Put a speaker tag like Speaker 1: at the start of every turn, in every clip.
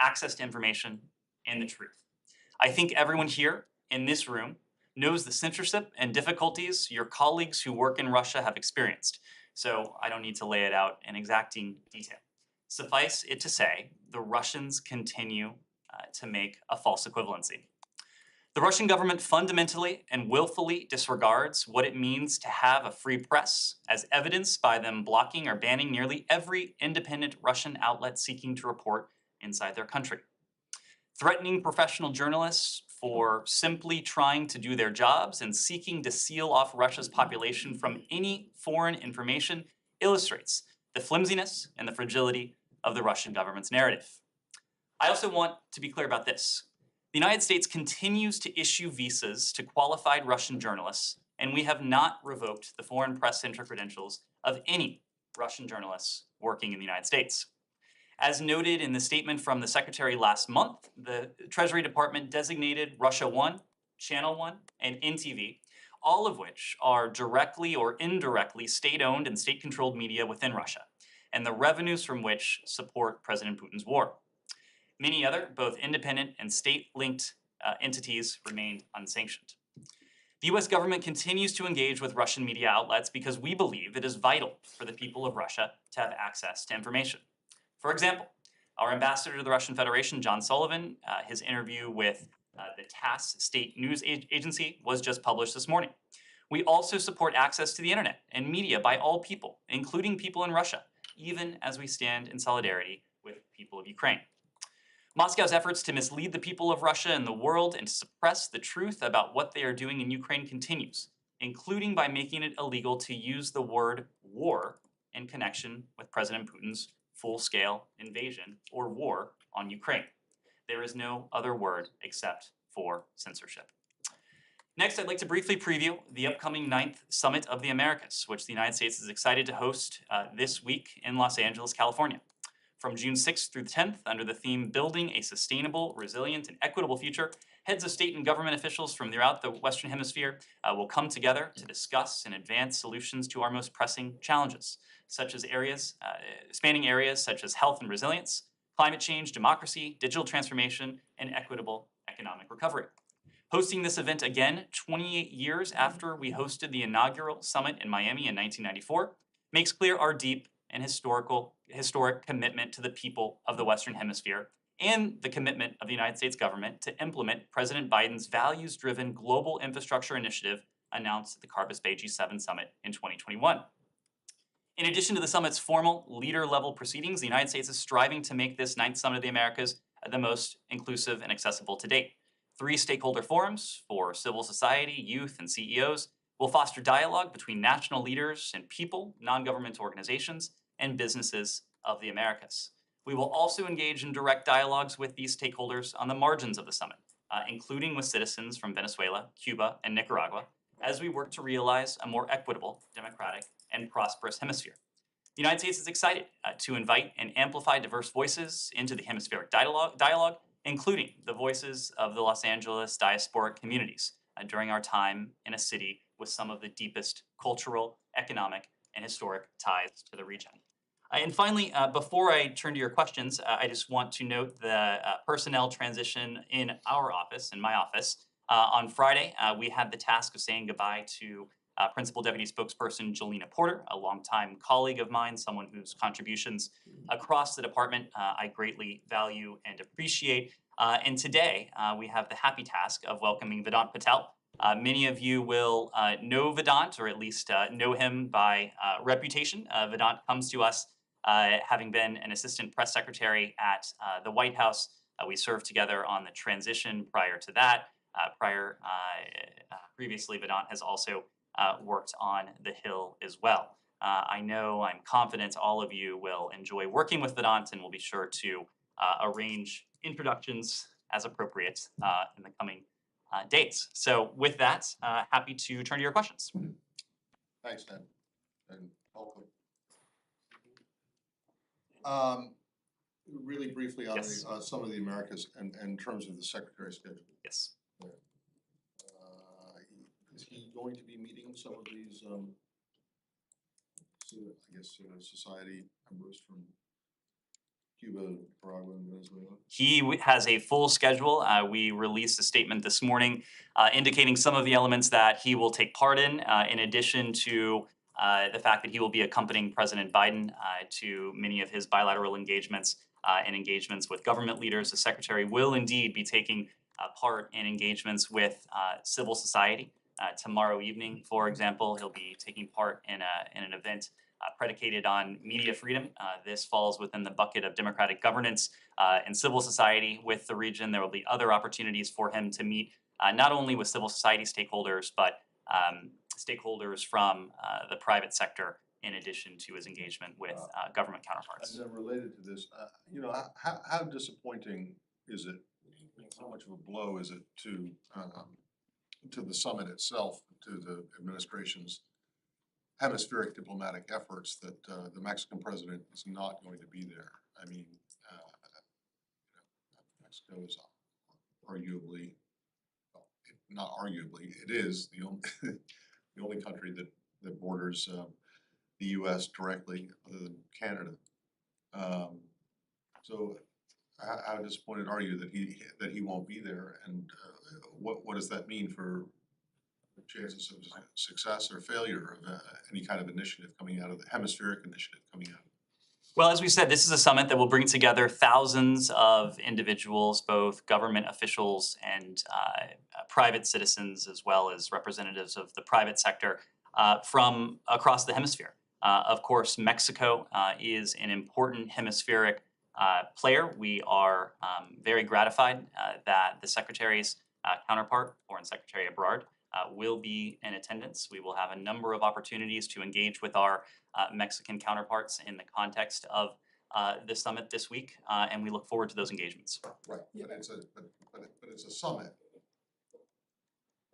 Speaker 1: access to information, and the truth. I think everyone here in this room knows the censorship and difficulties your colleagues who work in Russia have experienced, so I don't need to lay it out in exacting detail. Suffice it to say, the Russians continue to make a false equivalency. The Russian government fundamentally and willfully disregards what it means to have a free press, as evidenced by them blocking or banning nearly every independent Russian outlet seeking to report inside their country. Threatening professional journalists for simply trying to do their jobs and seeking to seal off Russia's population from any foreign information illustrates the flimsiness and the fragility of the Russian government's narrative. I also want to be clear about this. The United States continues to issue visas to qualified Russian journalists, and we have not revoked the foreign press center credentials of any Russian journalists working in the United States. As noted in the statement from the Secretary last month, the Treasury Department designated Russia 1, Channel 1, and NTV, all of which are directly or indirectly state-owned and state-controlled media within Russia, and the revenues from which support President Putin's war. Many other, both independent and state-linked entities remained unsanctioned. The US government continues to engage with Russian media outlets because we believe it is vital for the people of Russia to have access to information. For example, our ambassador to the Russian Federation, John Sullivan, his interview with the TASS state news agency was just published this morning. We also support access to the internet and media by all people, including people in Russia, even as we stand in solidarity with the people of Ukraine. Moscow's efforts to mislead the people of Russia and the world and to suppress the truth about what they are doing in Ukraine continues, including by making it illegal to use the word war in connection with President Putin's full-scale invasion or war on Ukraine. There is no other word except for censorship. Next, I'd like to briefly preview the upcoming 9th Summit of the Americas, which the United States is excited to host this week in Los Angeles, California. From June 6th through the 10th, under the theme Building a Sustainable, Resilient, and Equitable Future, heads of state and government officials from throughout the Western Hemisphere will come together to discuss and advance solutions to our most pressing challenges, such as spanning areas such as health and resilience, climate change, democracy, digital transformation, and equitable economic recovery. Hosting this event again 28 years after we hosted the inaugural summit in Miami in 1994 makes clear our deep and historic commitment to the people of the Western Hemisphere and the commitment of the United States government to implement President Biden's values-driven global infrastructure initiative announced at the Carbis Bay G7 Summit in 2021. In addition to the summit's formal leader-level proceedings, the United States is striving to make this 9th Summit of the Americas the most inclusive and accessible to date. 3 stakeholder forums for civil society, youth, and CEOs will foster dialogue between national leaders and people, non-government organizations, and businesses of the Americas. We will also engage in direct dialogues with these stakeholders on the margins of the summit, including with citizens from Venezuela, Cuba, and Nicaragua, as we work to realize a more equitable, democratic, and prosperous hemisphere. The United States is excited to invite and amplify diverse voices into the hemispheric dialogue, including the voices of the Los Angeles diasporic communities during our time in a city with some of the deepest cultural, economic, and historic ties to the region. And finally, before I turn to your questions, I just want to note the personnel transition in our office, in my office. On Friday, we had the task of saying goodbye to Principal Deputy Spokesperson Jelena Porter, a longtime colleague of mine, someone whose contributions across the department I greatly value and appreciate. And today, we have the happy task of welcoming Vedant Patel. Many of you will know Vedant, or at least know him by reputation. Vedant comes to us having been an assistant press secretary at the White House. We served together on the transition prior to that. Previously, Vedant has also worked on the Hill as well. I'm confident all of you will enjoy working with Vedant and will be sure to arrange introductions as appropriate in the coming days. So with that, happy to turn to your questions.
Speaker 2: Thanks, Ned, and welcome. Really briefly on
Speaker 1: Yes.
Speaker 2: some of the Americas and in terms of the Secretary's schedule.
Speaker 1: Yes.
Speaker 2: Is he going to be meeting some of these, society members from Cuba, Nicaragua, and Venezuela?
Speaker 1: He has a full schedule. We released a statement this morning indicating some of the elements that he will take part in addition to the fact that he will be accompanying President Biden to many of his bilateral engagements and engagements with government leaders. The secretary will indeed be taking part in engagements with civil society. Tomorrow evening, for example, he'll be taking part in an event predicated on media freedom. This falls within the bucket of democratic governance and civil society with the region. There will be other opportunities for him to meet not only with civil society stakeholders, but stakeholders from the private sector in addition to his engagement with government counterparts.
Speaker 2: And then related to this, you know, how disappointing is it? How much of a blow is it to the summit itself, to the administration's hemispheric diplomatic efforts that the Mexican president is not going to be there? I mean, Mexico is arguably, well, not arguably, it is the only the only country that borders the U.S. directly, other than Canada. So, how disappointed are you that he won't be there, and what does that mean for the chances of success or failure of any kind of initiative coming out of the hemispheric initiative coming out?
Speaker 1: Well, as we said, this is a summit that will bring together thousands of individuals, both government officials and private citizens, as well as representatives of the private sector from across the hemisphere. Of course, Mexico is an important hemispheric player. We are very gratified that the Secretary's counterpart, Foreign Secretary Ebrard, will be in attendance. We will have a number of opportunities to engage with our Mexican counterparts in the context of the summit this week, and we look forward to those engagements.
Speaker 2: Right, but it's a summit.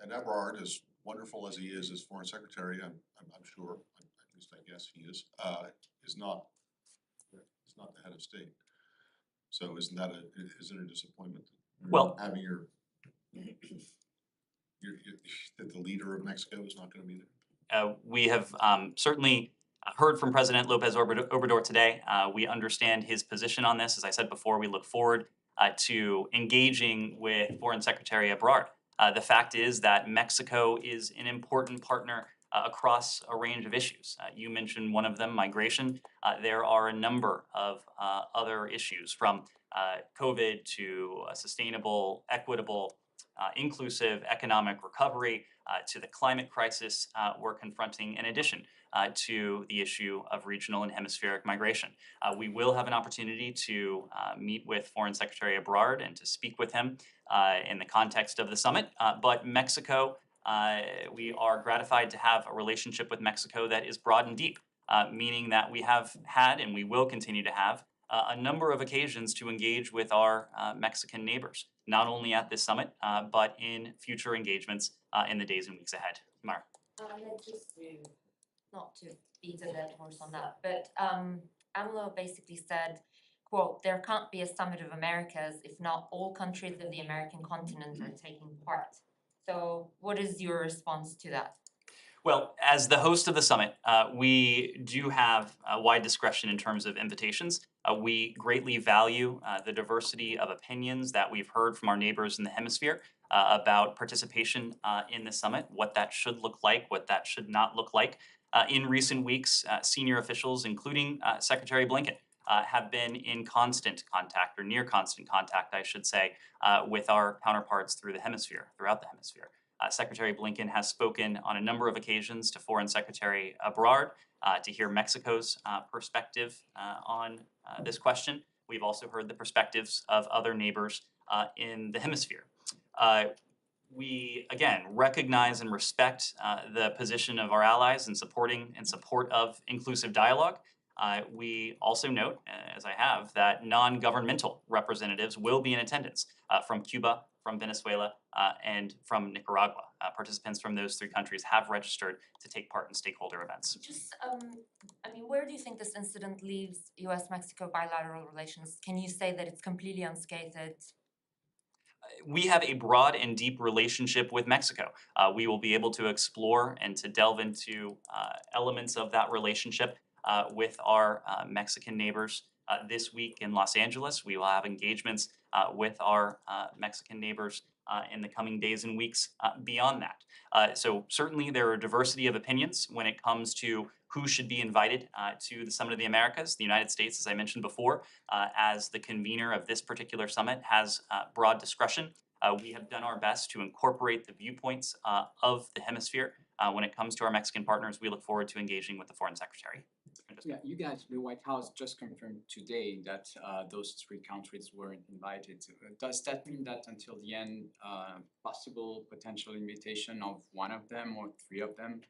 Speaker 2: And Ebrard, as wonderful as he is as Foreign Secretary, I'm sure, at least I guess he is not the head of state. So isn't it a disappointment?
Speaker 1: Well,
Speaker 2: having that the leader of Mexico is not going to be there?
Speaker 1: We have certainly heard from President Lopez Obrador today. We understand his position on this. As I said before, we look forward to engaging with Foreign Secretary Ebrard. The fact is that Mexico is an important partner across a range of issues. You mentioned one of them, migration. There are a number of other issues, from COVID to a sustainable, equitable, inclusive economic recovery, to the climate crisis we're confronting, in addition to the issue of regional and hemispheric migration. We will have an opportunity to meet with Foreign Secretary Ebrard and to speak with him in the context of the summit. But Mexico, we are gratified to have a relationship with Mexico that is broad and deep, meaning that we have had and we will continue to have a number of occasions to engage with our Mexican neighbors, not only at this summit, but in future engagements in the days and weeks ahead. Mara.
Speaker 3: Just not to beat a dead horse on that, but AMLO basically said, quote, "There can't be a summit of Americas if not all countries of the American continent are taking part." So what is your response to that?
Speaker 1: Well, as the host of the summit, we do have wide discretion in terms of invitations. We greatly value the diversity of opinions that we've heard from our neighbors in the hemisphere about participation in the summit, what that should look like, what that should not look like. In recent weeks, senior officials, including Secretary Blinken, have been in constant contact, or near constant contact, I should say, with our counterparts throughout the hemisphere. Secretary Blinken has spoken on a number of occasions to Foreign Secretary Ebrard to hear Mexico's perspective on this question. We've also heard the perspectives of other neighbors in the hemisphere. We, again, recognize and respect the position of our allies in support of inclusive dialogue. We also note, as I have, that non-governmental representatives will be in attendance from Cuba, from Venezuela, and from Nicaragua. Participants from those three countries have registered to take part in stakeholder events.
Speaker 3: Just, I mean, where do you think this incident leaves U.S.-Mexico bilateral relations? Can you say that it's completely unscathed?
Speaker 1: We have a broad and deep relationship with Mexico. We will be able to explore and to delve into elements of that relationship with our Mexican neighbors this week in Los Angeles. We will have engagements with our Mexican neighbors in the coming days and weeks beyond that. So certainly there are a diversity of opinions when it comes to who should be invited to the Summit of the Americas. The United States, as I mentioned before, as the convener of this particular summit, has broad discretion. We have done our best to incorporate the viewpoints of the hemisphere. When it comes to our Mexican partners, we look forward to engaging with the Foreign Secretary.
Speaker 4: Yeah, you guys, the White House just confirmed today that those three countries weren't invited. Does that mean that until the end, possible potential invitation of one of them or three of them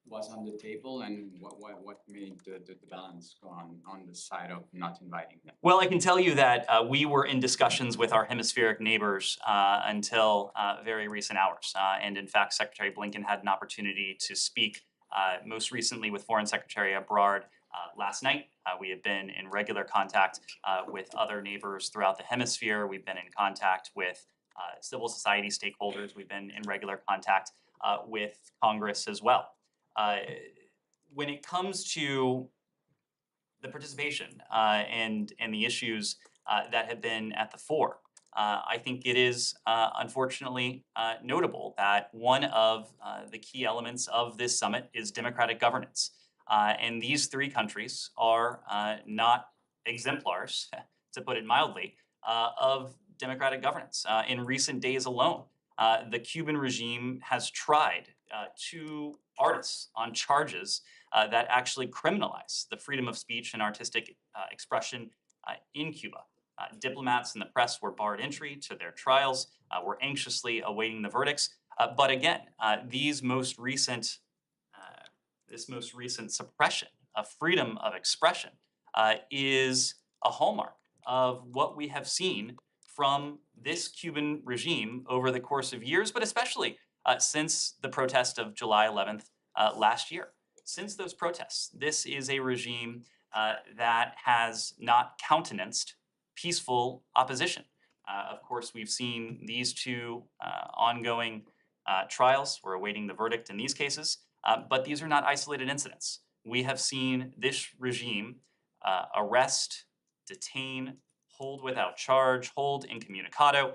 Speaker 4: was on the table, and what made the balance go on the side of not inviting them?
Speaker 1: Well, I can tell you that we were in discussions with our hemispheric neighbors until very recent hours. And in fact, Secretary Blinken had an opportunity to speak most recently with Foreign Secretary Ebrard last night. We have been in regular contact with other neighbors throughout the hemisphere. We've been in contact with civil society stakeholders. We've been in regular contact with Congress as well. When it comes to the participation and the issues that have been at the fore, I think it is unfortunately notable that one of the key elements of this summit is democratic governance. And these three countries are not exemplars, to put it mildly, of democratic governance. In recent days alone, the Cuban regime has tried two artists on charges that actually criminalize the freedom of speech and artistic expression in Cuba. Diplomats and the press were barred entry to their trials. We're anxiously awaiting the verdicts. But again, this most recent suppression of freedom of expression is a hallmark of what we have seen from this Cuban regime over the course of years, but especially since the protest of July 11th last year. Since those protests, this is a regime that has not countenanced peaceful opposition. Of course, we've seen these two ongoing trials. We're awaiting the verdict in these cases, but these are not isolated incidents. We have seen this regime arrest, detain, hold without charge, hold incommunicado,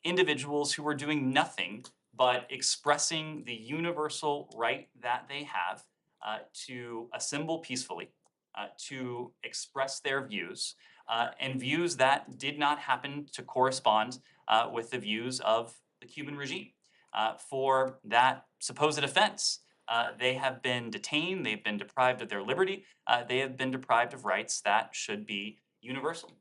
Speaker 1: individuals who were doing nothing but expressing the universal right that they have to assemble peacefully, to express their views, and views that did not happen to correspond with the views of the Cuban regime. For that supposed offense, they have been detained, they've been deprived of their liberty, they have been deprived of rights that should be universal.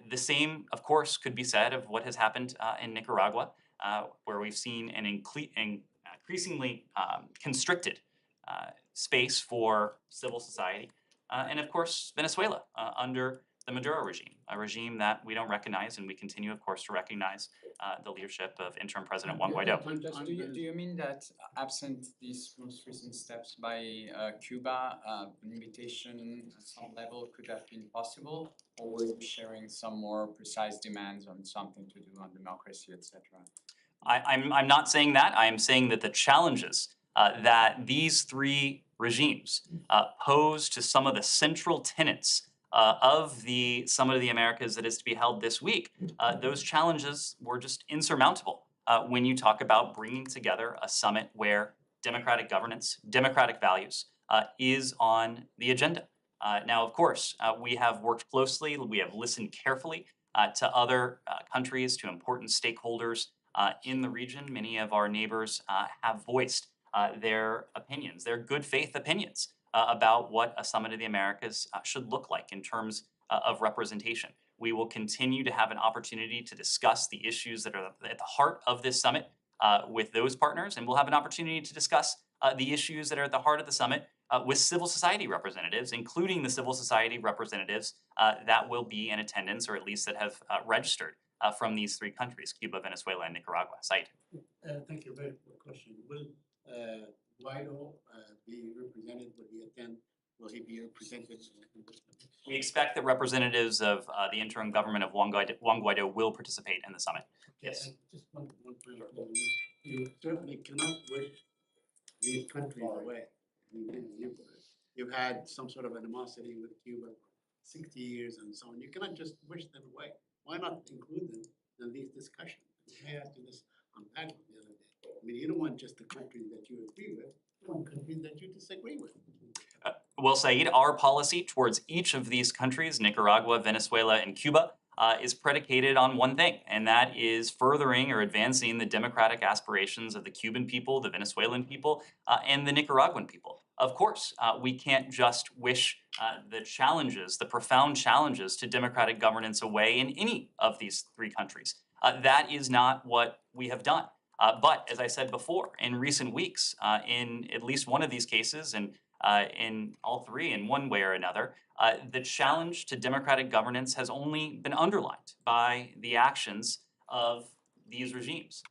Speaker 1: The same, of course, could be said of what has happened in Nicaragua, where we've seen an increasingly constricted space for civil society, and of course, Venezuela under the Maduro regime, a regime that we don't recognize, and we continue, of course, to recognize the leadership of interim President Juan Guaido.
Speaker 4: Do you mean that absent these most recent steps by Cuba, an invitation at some level could have been possible, or were you sharing some more precise demands on something to do on democracy, etc.?
Speaker 1: I'm not saying that. I am saying that the challenges that these three regimes pose to some of the central tenets of the Summit of the Americas that is to be held this week, those challenges were just insurmountable when you talk about bringing together a summit where democratic governance, democratic values is on the agenda. Now, of course, we have worked closely, we have listened carefully to other countries, to important stakeholders in the region. Many of our neighbors have voiced their opinions, their good faith opinions about what a Summit of the Americas should look like in terms of representation. We will continue to have an opportunity to discuss the issues that are at the heart of this summit with those partners, and we'll have an opportunity to discuss the issues that are at the heart of the summit with civil society representatives, including the civil society representatives that will be in attendance, or at least that have registered from these three countries, Cuba, Venezuela, and Nicaragua. Said.
Speaker 5: Thank you. Very good question. Will Guaido be represented? Will he attend? Will he be represented?
Speaker 1: We expect that representatives of the interim government of Juan Guaido will participate in the summit. Yes.
Speaker 5: Just one final thing. You certainly cannot wish these countries away. You've had some sort of animosity with Cuba 60 years and so on. You cannot just wish them away. Why not include them in these discussions? I asked you this on panel the other day. I mean, you don't want just the countries that you agree with, you want countries that you disagree with.
Speaker 1: Well, Saeed, our policy towards each of these countries, Nicaragua, Venezuela, and Cuba, is predicated on one thing, and that is furthering or advancing the democratic aspirations of the Cuban people, the Venezuelan people, and the Nicaraguan people. Of course, we can't just wish the challenges, the profound challenges to democratic governance away in any of these three countries. That is not what we have done. But as I said before, in recent weeks, in at least one of these cases, and in all three in one way or another, the challenge to democratic governance has only been underlined by the actions of these regimes.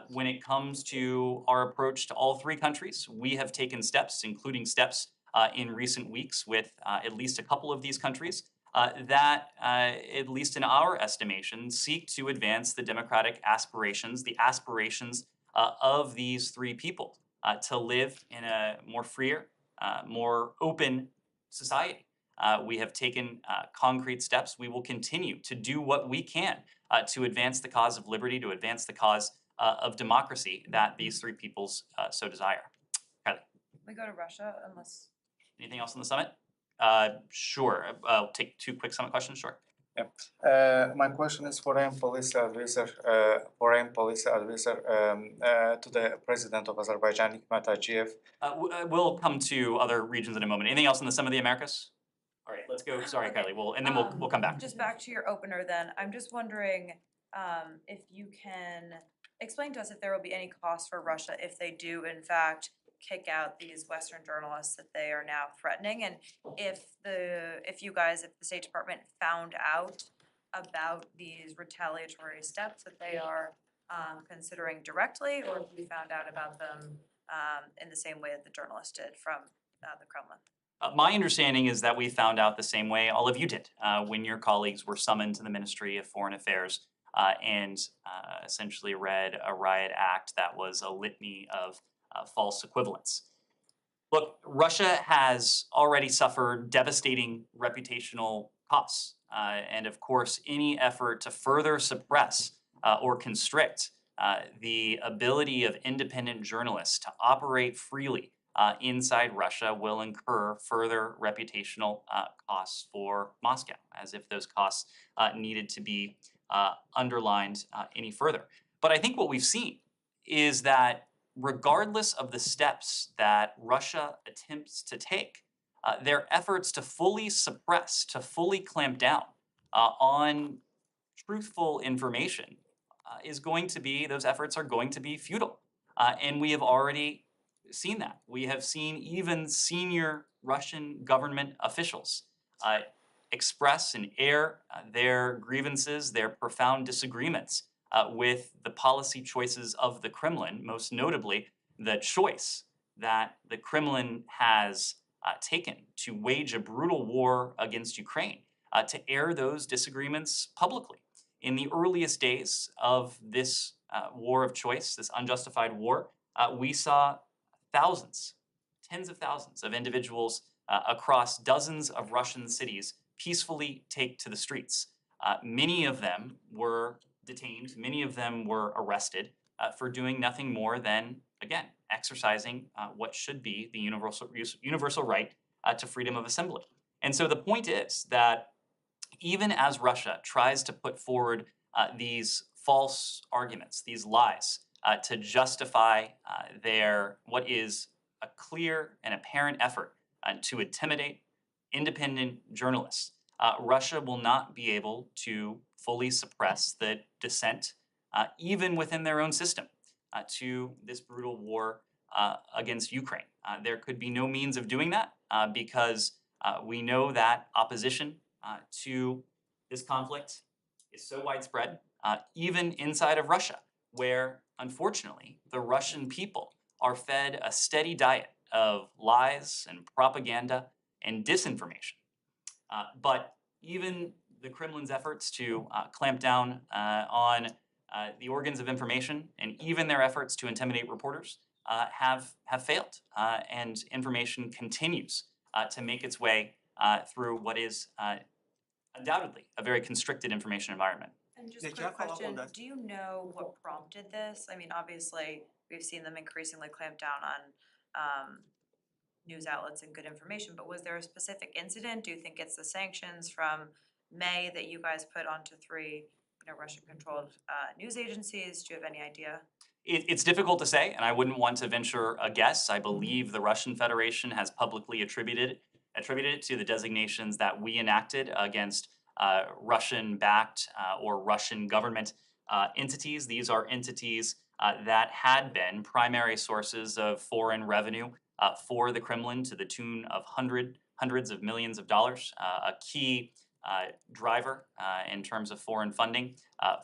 Speaker 1: When it comes to our approach to all three countries, we have taken steps, including steps in recent weeks with at least a couple of these countries, that, at least in our estimation, seek to advance the democratic aspirations, the aspirations of these three people to live in a more freer, more open society. We have taken concrete steps. We will continue to do what we can to advance the cause of liberty, to advance the cause of democracy that these three peoples so desire. Kylie,
Speaker 6: We go to Russia unless.
Speaker 1: anything else on the summit? Sure. I'll take two quick summit questions. Sure.
Speaker 7: My question is foreign policy advisor to the president of Azerbaijan, Hikmet Aliyev.
Speaker 1: We'll come to other regions in a moment. Anything else on the Summit of the Americas? All right, let's go. Sorry,
Speaker 6: Okay.
Speaker 1: Kylie. And then we'll come back.
Speaker 6: Just back to your opener then, I'm just wondering if you can explain to us if there will be any cost for Russia if they do in fact kick out these Western journalists that they are now threatening, and if the State Department found out about these retaliatory steps that they are considering directly, or if we found out about them in the same way that the journalist did from the Kremlin.
Speaker 1: My understanding is that we found out the same way all of you did when your colleagues were summoned to the Ministry of Foreign Affairs and essentially read a riot act that was a litany of false equivalents. Look, Russia has already suffered devastating reputational costs. And of course, any effort to further suppress or constrict the ability of independent journalists to operate freely inside Russia will incur further reputational costs for Moscow, as if those costs needed to be underlined any further. But I think what we've seen is that regardless of the steps that Russia attempts to take, their efforts to fully suppress, to fully clamp down on truthful information those efforts are going to be futile. And we have already seen that. We have seen even senior Russian government officials express and air their grievances, their profound disagreements with the policy choices of the Kremlin, most notably the choice that the Kremlin has taken to wage a brutal war against Ukraine, to air those disagreements publicly. In the earliest days of this war of choice, this unjustified war, we saw thousands, tens of thousands of individuals across dozens of Russian cities peacefully take to the streets. Many of them were detained, many of them were arrested for doing nothing more than, again, exercising what should be the universal right to freedom of assembly. And so the point is that even as Russia tries to put forward these false arguments, these lies, to justify what is a clear and apparent effort to intimidate independent journalists, Russia will not be able to fully suppress the dissent, even within their own system, to this brutal war against Ukraine. There could be no means of doing that because we know that opposition to this conflict is so widespread, even inside of Russia, where unfortunately the Russian people are fed a steady diet of lies and propaganda and disinformation. But even the Kremlin's efforts to clamp down on the organs of information and even their efforts to intimidate reporters have failed. And information continues to make its way through what is undoubtedly a very constricted information environment.
Speaker 6: And just
Speaker 8: Yeah,
Speaker 6: a
Speaker 8: can I
Speaker 6: quick
Speaker 8: follow up on
Speaker 6: question,
Speaker 8: that?
Speaker 6: do you know what prompted this? I mean, obviously, we've seen them increasingly clamp down on news outlets and good information, but was there a specific incident? Do you think it's the sanctions from May that you guys put onto three, Russian-controlled news agencies? Do you have any idea?
Speaker 1: It's difficult to say, and I wouldn't want to venture a guess. I believe the Russian Federation has publicly attributed it to the designations that we enacted against Russian-backed or Russian government entities. These are entities that had been primary sources of foreign revenue for the Kremlin to the tune of hundreds of millions of dollars, a key driver in terms of foreign funding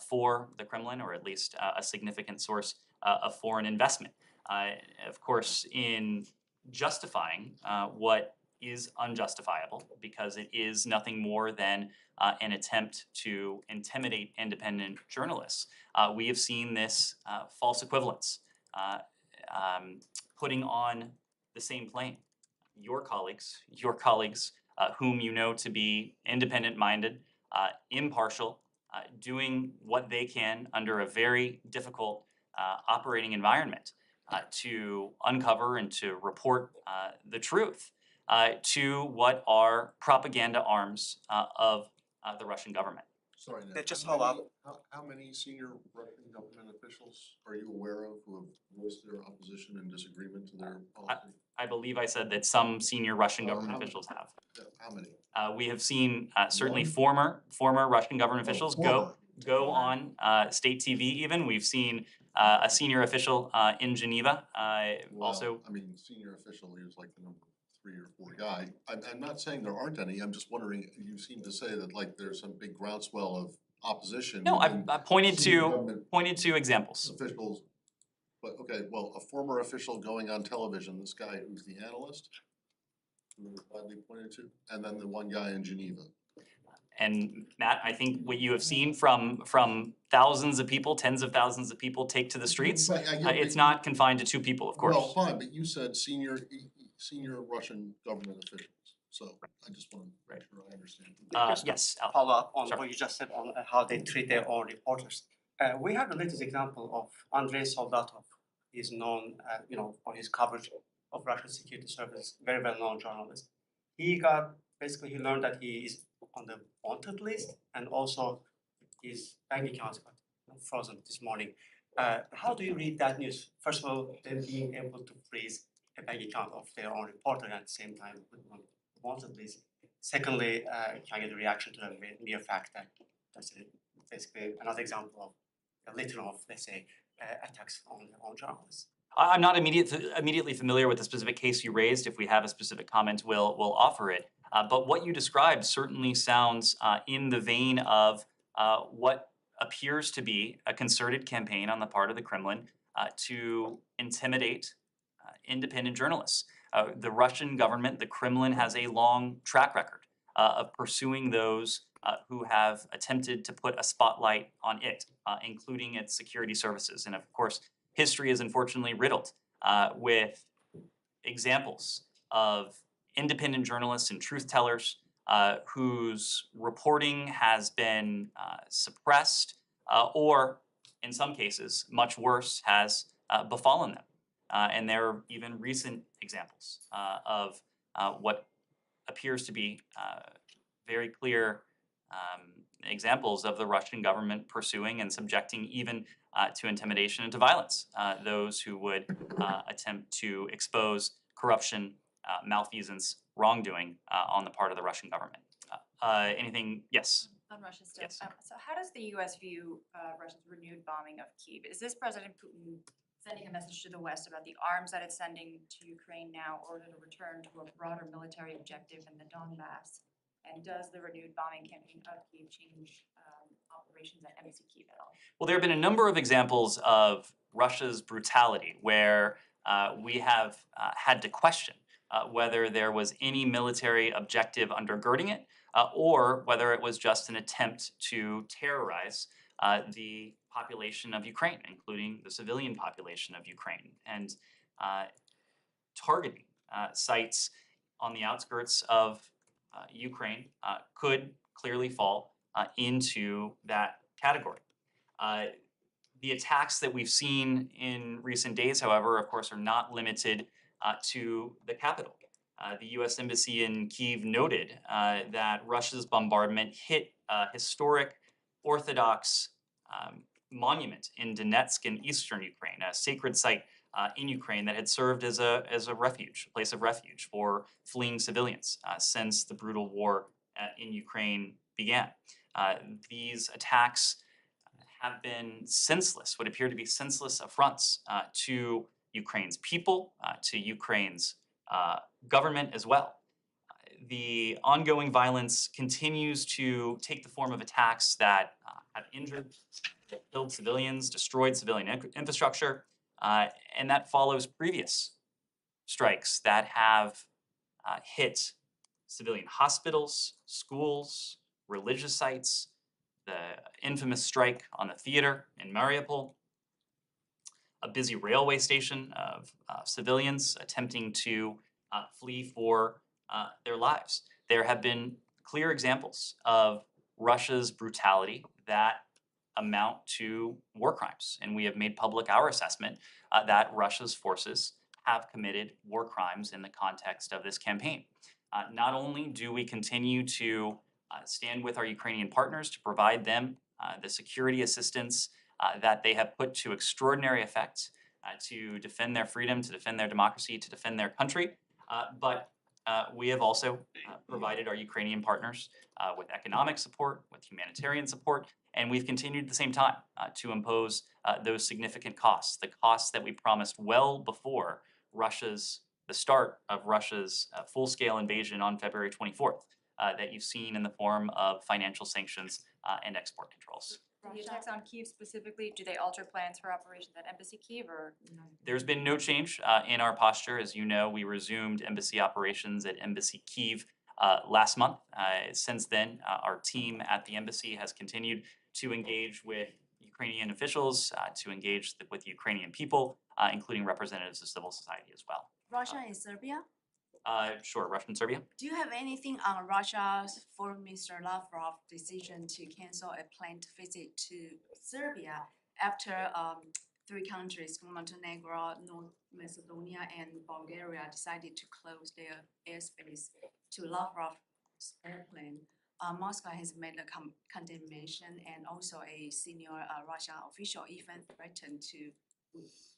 Speaker 1: for the Kremlin, or at least a significant source of foreign investment. Of course, in justifying what is unjustifiable, because it is nothing more than an attempt to intimidate independent journalists. We have seen this false equivalence, putting on the same plane your colleagues whom you know to be independent-minded, impartial, doing what they can under a very difficult operating environment to uncover and to report the truth to what are propaganda arms of the Russian government.
Speaker 2: Sorry,
Speaker 8: Yeah,
Speaker 2: Ned,
Speaker 8: just
Speaker 2: how
Speaker 8: follow
Speaker 2: many- How many senior Russian government officials are you aware of who have voiced their opposition and disagreement to their policy?
Speaker 1: I believe I said that some senior Russian government
Speaker 2: how many?
Speaker 1: officials have.
Speaker 2: How many?
Speaker 1: We have seen certainly
Speaker 2: One?
Speaker 1: former Russian government
Speaker 2: Oh,
Speaker 1: officials
Speaker 2: former.
Speaker 1: go on state TV even. We've seen a senior official in Geneva also.
Speaker 2: Well, I mean, senior official, he was like the number 3 or 4 guy. I'm not saying there aren't any, I'm just wondering, you seem to say that like there's some big groundswell of opposition.
Speaker 1: No, I
Speaker 2: within
Speaker 1: pointed
Speaker 2: senior
Speaker 1: to
Speaker 2: government
Speaker 1: examples.
Speaker 2: officials. But, okay, well, a former official going on television, this guy who's the analyst, who was widely pointed to, and then the one guy in Geneva.
Speaker 1: And Matt, I think what you have seen from thousands of people, tens of thousands of people take to the streets,
Speaker 2: Right, I get
Speaker 1: it's
Speaker 2: that
Speaker 1: not confined to 2 people, of course.
Speaker 2: Well, fine, but you said senior Russian government officials, so I just want to make sure I understand.
Speaker 8: Just to
Speaker 1: Yes, Al.
Speaker 8: follow up on
Speaker 1: Sure.
Speaker 8: what you just said on how they treat their own reporters. We have the latest example of Andrei Soldatov. He's known, for his coverage of Russian security service, very well-known journalist. He learned that he is on the wanted list, and also his bank accounts got frozen this morning. How do you read that news? First of all, them being able to freeze a bank account of their own reporter at the same time put them on the wanted list. Secondly, can I get a reaction to the mere fact that that's basically another example of a litter of, let's say, attacks on journalists?
Speaker 1: I'm not immediately familiar with the specific case you raised. If we have a specific comment, we'll offer it. But what you described certainly sounds in the vein of what appears to be a concerted campaign on the part of the Kremlin to intimidate independent journalists. The Russian government, the Kremlin, has a long track record of pursuing those who have attempted to put a spotlight on it, including its security services. And of course, history is unfortunately riddled with examples of independent journalists and truth tellers whose reporting has been suppressed or, in some cases, much worse, has befallen them. And there are even recent examples of what appears to be very clear examples of the Russian government pursuing and subjecting even to intimidation and to violence those who would attempt to expose corruption, malfeasance, wrongdoing on the part of the Russian government. Anything? Yes.
Speaker 9: On Russia still.
Speaker 1: Yes.
Speaker 9: So how does the US view Russia's renewed bombing of Kyiv? Is this President Putin sending a message to the West about the arms that it's sending to Ukraine now in order to return to a broader military objective in the Donbass? And does the renewed bombing campaign of Kyiv change operations at Embassy Kyiv at all?
Speaker 1: Well, there have been a number of examples of Russia's brutality where we have had to question whether there was any military objective undergirding it or whether it was just an attempt to terrorize the population of Ukraine, including the civilian population of Ukraine, and targeting sites on the outskirts of Ukraine could clearly fall into that category. The attacks that we've seen in recent days, however, of course, are not limited to the capital. The U.S. Embassy in Kyiv noted that Russia's bombardment hit a historic Orthodox monument in Donetsk in eastern Ukraine, a sacred site in Ukraine that had served as a refuge, a place of refuge for fleeing civilians since the brutal war in Ukraine began. These attacks have been senseless, what appear to be senseless affronts to Ukraine's people, to Ukraine's government as well. The ongoing violence continues to take the form of attacks that have injured, killed civilians, destroyed civilian infrastructure, and that follows previous strikes that have hit civilian hospitals, schools, religious sites, the infamous strike on the theater in Mariupol, a busy railway station of civilians attempting to flee for their lives. There have been clear examples of Russia's brutality that amount to war crimes, and we have made public our assessment that Russia's forces have committed war crimes in the context of this campaign. Not only do we continue to stand with our Ukrainian partners to provide them the security assistance that they have put to extraordinary effect to defend their freedom, to defend their democracy, to defend their country, but we have also provided our Ukrainian partners with economic support, with humanitarian support, and we've continued at the same time to impose those significant costs, the costs that we promised well before the start of Russia's full-scale invasion on February 24th, that you've seen in the form of financial sanctions and export controls.
Speaker 9: The attacks on Kyiv specifically, do they alter plans for operations at Embassy Kyiv or?
Speaker 1: There's been no change in our posture. As you know, we resumed embassy operations at Embassy Kyiv last month. Since then, our team at the embassy has continued to engage with Ukrainian officials, to engage with Ukrainian people, including representatives of civil society as well.
Speaker 10: Russia and Serbia?
Speaker 1: Sure, Russia and Serbia.
Speaker 10: Do you have anything on Russia's Foreign Minister Lavrov's decision to cancel a planned visit to Serbia after three countries, Montenegro, North Macedonia, and Bulgaria, decided to close their airspace to Lavrov's airplane? Moscow has made a condemnation, and also a senior Russian official even threatened to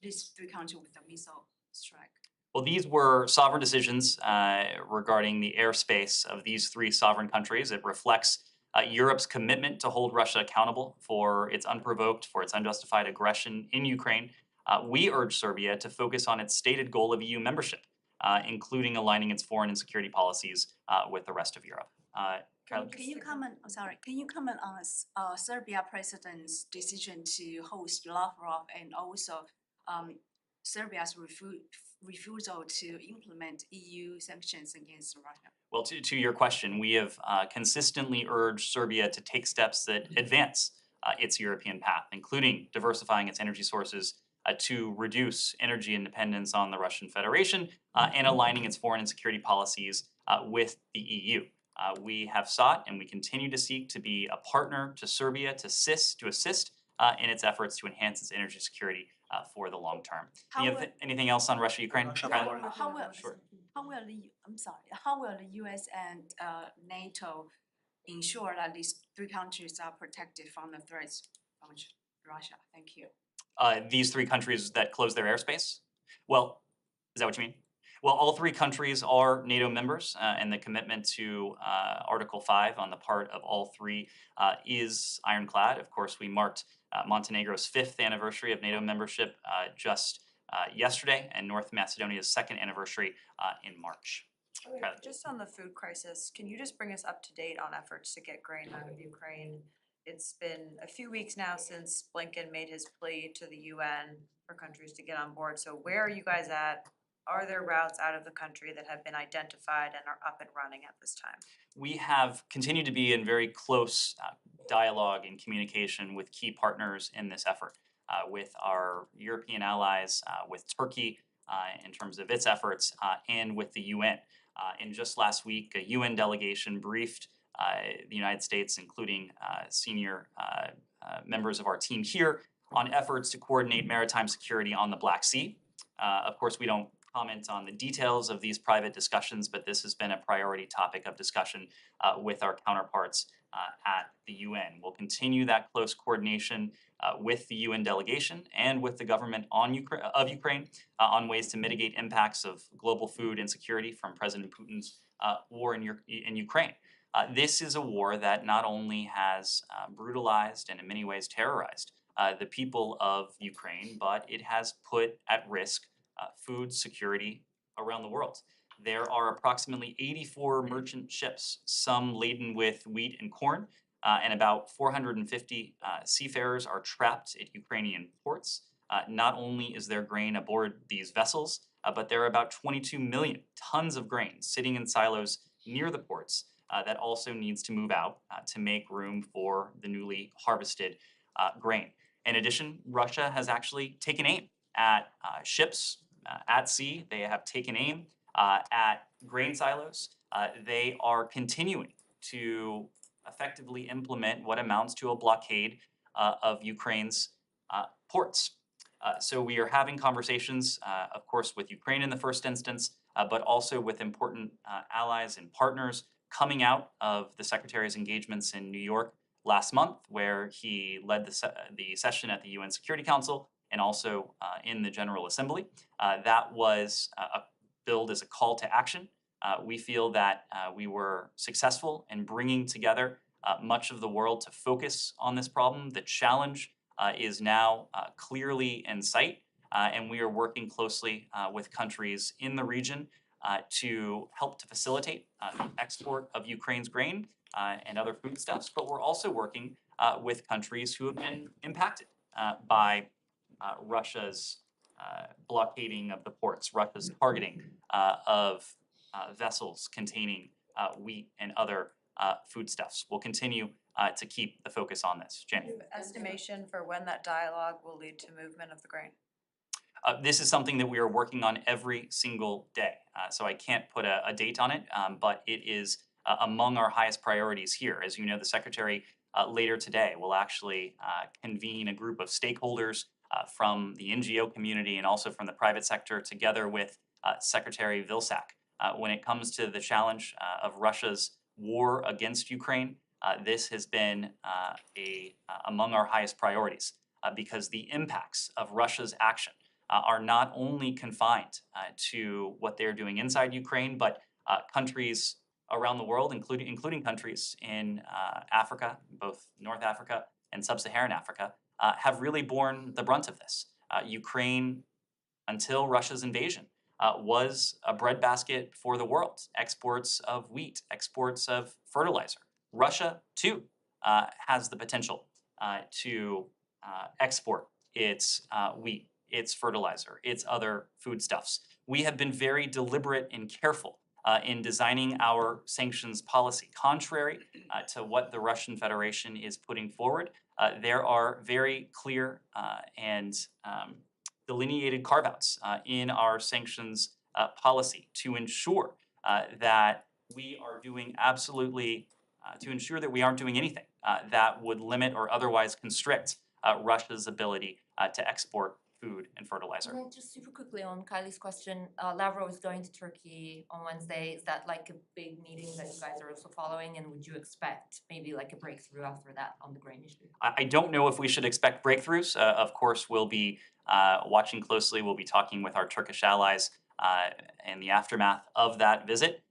Speaker 10: these three countries with a missile strike.
Speaker 1: Well, these were sovereign decisions regarding the airspace of these three sovereign countries. It reflects Europe's commitment to hold Russia accountable for its unprovoked, for its unjustified aggression in Ukraine. We urge Serbia to focus on its stated goal of EU membership, including aligning its foreign and security policies with the rest of Europe.
Speaker 10: Can you comment? Can you comment on Serbia president's decision to host Lavrov, and also Serbia's refusal to implement EU sanctions against Russia?
Speaker 1: Well, to your question, we have consistently urged Serbia to take steps that advance its European path, including diversifying its energy sources to reduce energy independence on the Russian Federation and aligning its foreign and security policies with the EU. We have sought and we continue to seek to be a partner to Serbia to assist in its efforts to enhance its energy security for the long term. Anything else on Russia-Ukraine?
Speaker 10: How will
Speaker 1: Sure.
Speaker 10: How will the U.S. and NATO ensure that these three countries are protected from the threats from Russia? Thank you.
Speaker 1: These three countries that close their airspace? Well, is that what you mean? Well, all three countries are NATO members, and the commitment to Article 5 on the part of all three is ironclad. Of course, we marked Montenegro's 5th anniversary of NATO membership just yesterday, and North Macedonia's 2nd anniversary in March.
Speaker 6: Just on the food crisis, can you just bring us up to date on efforts to get grain out of Ukraine? It's been a few weeks now since Blinken made his plea to the UN for countries to get on board. So where are you guys at? Are there routes out of the country that have been identified and are up and running at this time?
Speaker 1: We have continued to be in very close dialogue and communication with key partners in this effort, with our European allies, with Turkey in terms of its efforts, and with the UN. And just last week, a UN delegation briefed the United States, including senior members of our team here, on efforts to coordinate maritime security on the Black Sea. Of course, we don't comment on the details of these private discussions, but this has been a priority topic of discussion with our counterparts at the UN. We'll continue that close coordination with the UN delegation and with the government of Ukraine on ways to mitigate impacts of global food insecurity from President Putin's war in Ukraine. This is a war that not only has brutalized and in many ways terrorized the people of Ukraine, but it has put at risk food security around the world. There are approximately 84 merchant ships, some laden with wheat and corn, and about 450 seafarers are trapped at Ukrainian ports. Not only is there grain aboard these vessels, but there are about 22 million tons of grain sitting in silos near the ports that also needs to move out to make room for the newly harvested grain. In addition, Russia has actually taken aim at ships at sea. They have taken aim at grain silos. They are continuing to effectively implement what amounts to a blockade of Ukraine's ports. So we are having conversations, of course, with Ukraine in the first instance, but also with important allies and partners coming out of the Secretary's engagements in New York last month, where he led the session at the UN Security Council and also in the General Assembly. That was billed as a call to action. We feel that we were successful in bringing together much of the world to focus on this problem. The challenge is now clearly in sight, and we are working closely with countries in the region to help to facilitate the export of Ukraine's grain and other foodstuffs, but we're also working with countries who have been impacted by Russia's blockading of the ports, Russia's targeting of vessels containing wheat and other foodstuffs. We'll continue to keep the focus on this. Jen.
Speaker 6: Estimation for when that dialogue will lead to movement of the grain?
Speaker 1: This is something that we are working on every single day, so I can't put a date on it, but it is among our highest priorities here. As you know, the Secretary later today will actually convene a group of stakeholders from the NGO community and also from the private sector, together with Secretary Vilsack. When it comes to the challenge of Russia's war against Ukraine, this has been among our highest priorities because the impacts of Russia's action are not only confined to what they're doing inside Ukraine, but countries around the world, including countries in Africa, both North Africa and Sub-Saharan Africa, have really borne the brunt of this. Ukraine, until Russia's invasion, was a breadbasket for the world. Exports of wheat, exports of fertilizer. Russia, too, has the potential to export its wheat, its fertilizer, its other foodstuffs. We have been very deliberate and careful in designing our sanctions policy. Contrary to what the Russian Federation is putting forward, there are very clear and delineated carve-outs in our sanctions policy to ensure that we are doing to ensure that we aren't doing anything that would limit or otherwise constrict Russia's ability to export food and fertilizer.
Speaker 3: And then just super quickly on Kylie's question, Lavrov is going to Turkey on Wednesday. Is that like a big meeting that you guys are also following? And would you expect maybe like a breakthrough after that on the grain issue?
Speaker 1: I don't know if we should expect breakthroughs. Of course, we'll be watching closely. We'll be talking with our Turkish allies in the aftermath of that visit.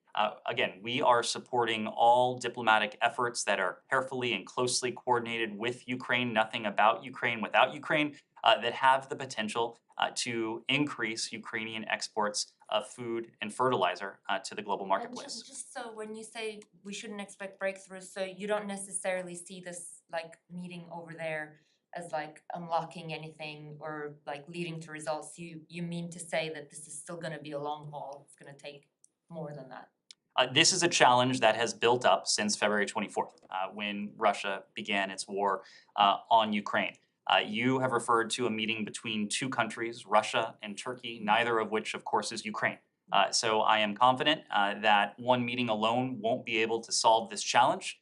Speaker 1: Again, we are supporting all diplomatic efforts that are carefully and closely coordinated with Ukraine. Nothing about Ukraine without Ukraine. That have the potential to increase Ukrainian exports of food and fertilizer to the global marketplace.
Speaker 3: And just so when you say we shouldn't expect breakthroughs, so you don't necessarily see this like meeting over there as like unlocking anything or like leading to results. You mean to say that this is still going to be a long haul? It's going to take more than that.
Speaker 1: This is a challenge that has built up since February 24th, when Russia began its war on Ukraine. You have referred to a meeting between two countries, Russia and Turkey, neither of which, of course, is Ukraine. So I am confident that one meeting alone won't be able to solve this challenge.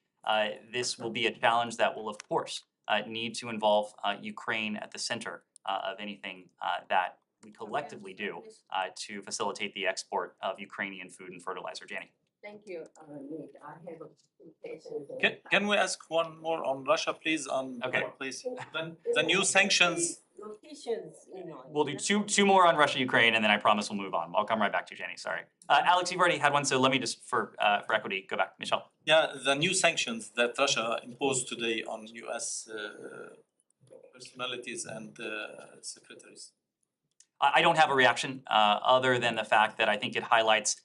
Speaker 1: This will be a challenge that will, of course, need to involve Ukraine at the center of anything that we collectively do to facilitate the export of Ukrainian food and fertilizer. Janie.
Speaker 11: Thank you, Ned. I have two questions.
Speaker 12: Can we ask one more on Russia, please?
Speaker 1: Okay.
Speaker 12: Please. The new sanctions.
Speaker 11: Locations,
Speaker 1: We'll do two more on Russia, Ukraine, and then I promise we'll move on. I'll come right back to you, Jenny. Sorry, Alex, you've already had one, so let me just for equity go back. Michelle.
Speaker 12: Yeah, the new sanctions that Russia imposed today on U.S. Personalities and secretaries.
Speaker 1: I don't have a reaction other than the fact that I think it highlights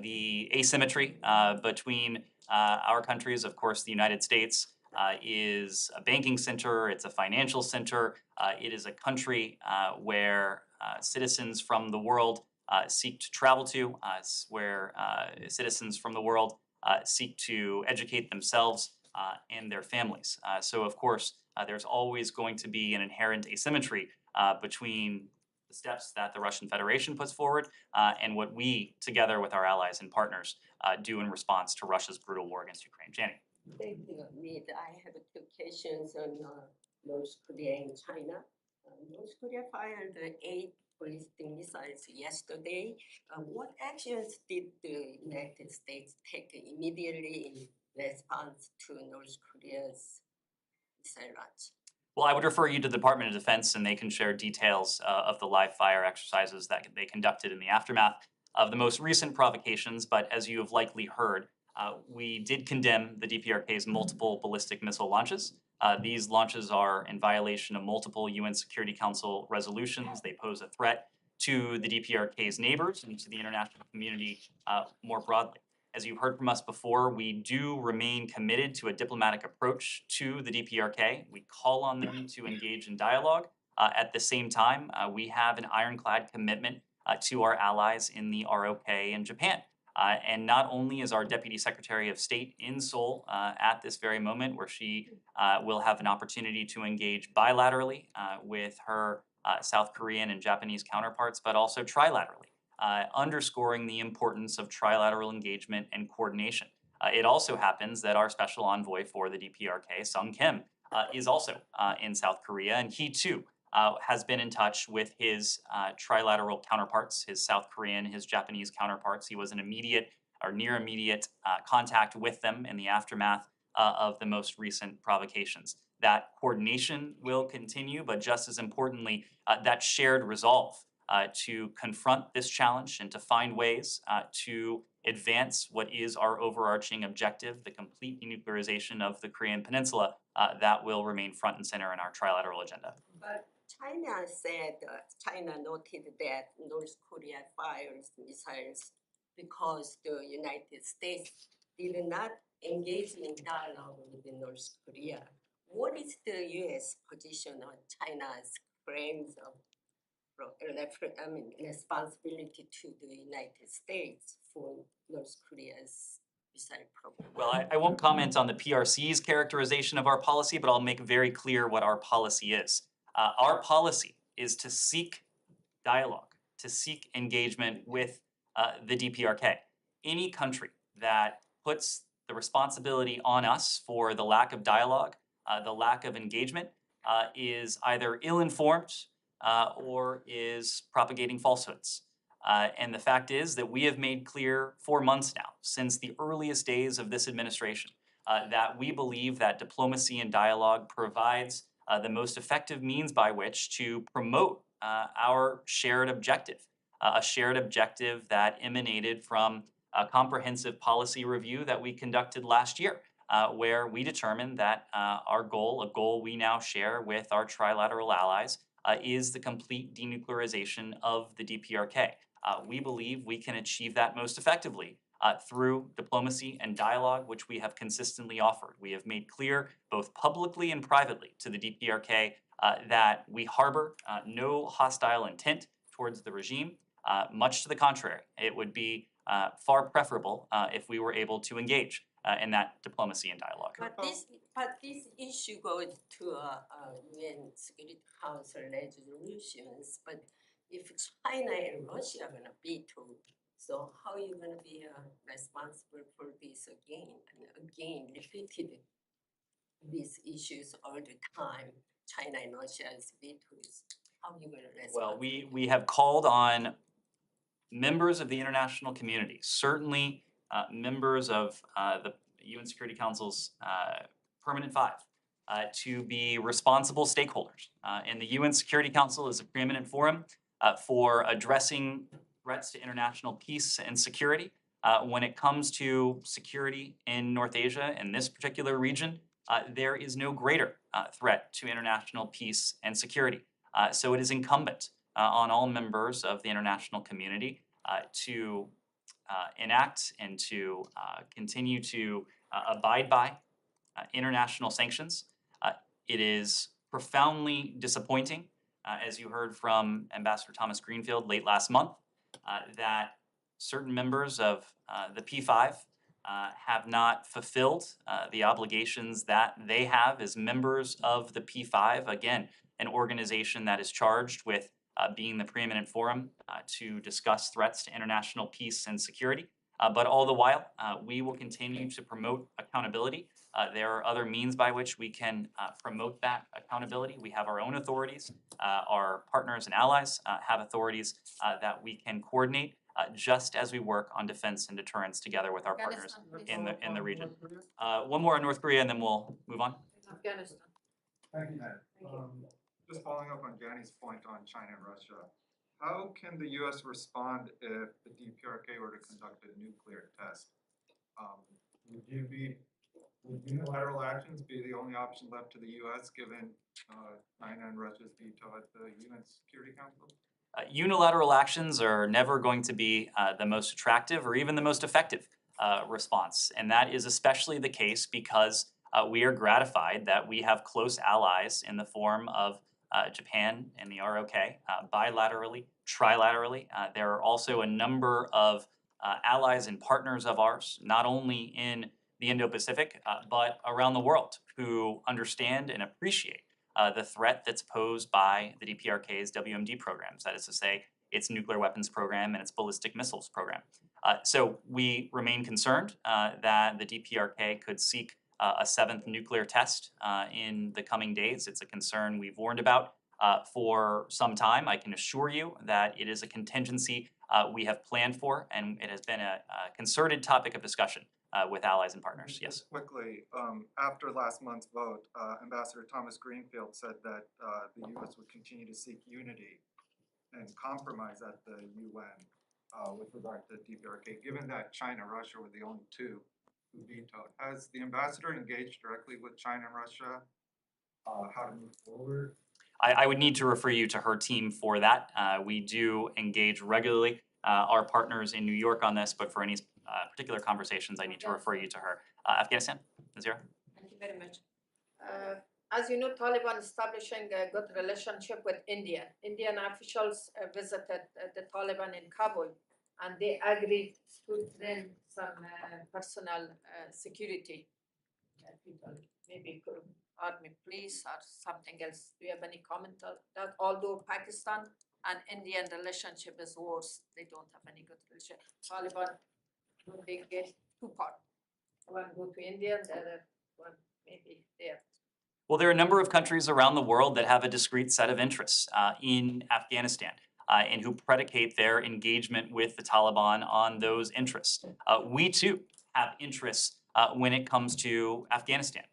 Speaker 1: the asymmetry between our countries. Of course, the United States is a banking center, it's a financial center, it is a country where citizens from the world seek to travel to, where citizens from the world seek to educate themselves and their families. So of course, there's always going to be an inherent asymmetry between the steps that the Russian Federation puts forward and what we, together with our allies and partners, do in response to Russia's brutal war against Ukraine. Janie.
Speaker 11: Thank you, Ned. I have two questions on North Korea and China. North Korea fired 8 ballistic missiles yesterday. What actions did the United States take immediately in response to North Korea's missile launch?
Speaker 1: Well, I would refer you to the Department of Defense, and they can share details of the live fire exercises that they conducted in the aftermath of the most recent provocations. But as you have likely heard, we did condemn the DPRK's multiple ballistic missile launches. These launches are in violation of multiple UN Security Council resolutions. They pose a threat to the DPRK's neighbors and to the international community more broadly. As you've heard from us before, we do remain committed to a diplomatic approach to the DPRK. We call on them to engage in dialogue. At the same time, we have an ironclad commitment to our allies in the ROK and Japan. And not only is our Deputy Secretary of State in Seoul at this very moment, where she will have an opportunity to engage bilaterally with her South Korean and Japanese counterparts, but also trilaterally. Underscoring the importance of trilateral engagement and coordination. It also happens that our special envoy for the DPRK, Sung Kim, is also in South Korea, and he too has been in touch with his trilateral counterparts, his South Korean, his Japanese counterparts. He was in immediate or near immediate contact with them in the aftermath of the most recent provocations. That coordination will continue, but just as importantly, that shared resolve to confront this challenge and to find ways to advance what is our overarching objective, the complete denuclearization of the Korean Peninsula, that will remain front and center in our trilateral agenda.
Speaker 11: But China said, China noted that North Korea fires missiles because the United States did not engage in dialogue with North Korea. What is the U.S. position on China's claims of responsibility to the United States for North Korea's missile program?
Speaker 1: Well, I won't comment on the PRC's characterization of our policy, but I'll make very clear what our policy is. Our policy is to seek dialogue, to seek engagement with the DPRK. Any country that puts the responsibility on us for the lack of dialogue, the lack of engagement, is either ill-informed or is propagating falsehoods. And the fact is that we have made clear for months now, since the earliest days of this administration, that we believe that diplomacy and dialogue provides the most effective means by which to promote our shared objective, a shared objective that emanated from a comprehensive policy review that we conducted last year, where we determined that our goal, a goal we now share with our trilateral allies, is the complete denuclearization of the DPRK. We believe we can achieve that most effectively through diplomacy and dialogue, which we have consistently offered. We have made clear, both publicly and privately, to the DPRK that we harbor no hostile intent towards the regime. Much to the contrary, it would be far preferable if we were able to engage in that diplomacy and dialogue.
Speaker 11: But this issue goes to UN Security Council resolutions. But if China and Russia are going to veto So how are you gonna be responsible for this again? And again, repeated these issues all the time, China and Russia's vetoes. How are you gonna respond?
Speaker 1: Well, we have called on members of the international community, certainly members of the UN Security Council's Permanent Five, to be responsible stakeholders. And the UN Security Council is a preeminent forum for addressing threats to international peace and security. When it comes to security in North Asia, in this particular region, there is no greater threat to international peace and security. So it is incumbent on all members of the international community to enact and to continue to abide by international sanctions. It is profoundly disappointing, as you heard from Ambassador Thomas Greenfield late last month, that certain members of the P5 have not fulfilled the obligations that they have as members of the P5. Again, an organization that is charged with being the preeminent forum to discuss threats to international peace and security. But all the while, we will continue to promote accountability. There are other means by which we can promote that accountability. We have our own authorities. Our partners and allies have authorities that we can coordinate just as we work on defense and deterrence together with our partners in the region. One more on North Korea and then we'll move on.
Speaker 13: Afghanistan.
Speaker 14: Thank you, Ned. Just following up on Jani's point on China and Russia, how can the U.S. respond if the DPRK were to conduct a nuclear test? Would unilateral actions be the only option left to the U.S. given China and Russia's veto at the UN Security Council?
Speaker 1: Unilateral actions are never going to be the most attractive or even the most effective response. And that is especially the case because we are gratified that we have close allies in the form of Japan and the ROK, bilaterally, trilaterally. There are also a number of allies and partners of ours, not only in the Indo-Pacific, but around the world, who understand and appreciate the threat that's posed by the DPRK's WMD programs, that is to say, its nuclear weapons program and its ballistic missiles program. So we remain concerned that the DPRK could seek a seventh nuclear test in the coming days. It's a concern we've warned about for some time. I can assure you that it is a contingency we have planned for, and it has been a concerted topic of discussion with allies and partners. Yes.
Speaker 14: Just quickly, after last month's vote, Ambassador Thomas Greenfield said that the U.S. would continue to seek unity and compromise at the UN with regard to DPRK, given that China and Russia were the only two who vetoed. Has the ambassador engaged directly with China and Russia how to move forward?
Speaker 1: I would need to refer you to her team for that. We do engage regularly our partners in New York on this, but for any particular conversations, I need to refer you to her. Afghanistan, Nazira?
Speaker 13: Thank you very much. As you know, Taliban establishing a good relationship with India. Indian officials visited the Taliban in Kabul, and they agreed to train some personal security people, maybe army, police, or something else. Do you have any comment on that? Although Pakistan and Indian relationship is worse, they don't have any good relationship. Taliban, they get two parts. One go to India, the other one maybe there.
Speaker 1: Well, there are a number of countries around the world that have a discrete set of interests in Afghanistan and who predicate their engagement with the Taliban on those interests. We too have interests when it comes to Afghanistan.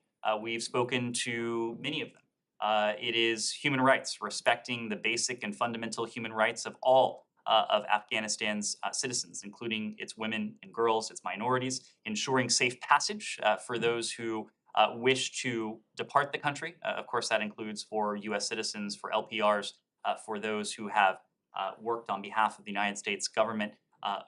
Speaker 1: We've spoken to many of them. It is human rights, respecting the basic and fundamental human rights of all of Afghanistan's citizens, including its women and girls, its minorities, ensuring safe passage for those who wish to depart the country. Of course, that includes for U.S. citizens, for LPRs, for those who have worked on behalf of the United States government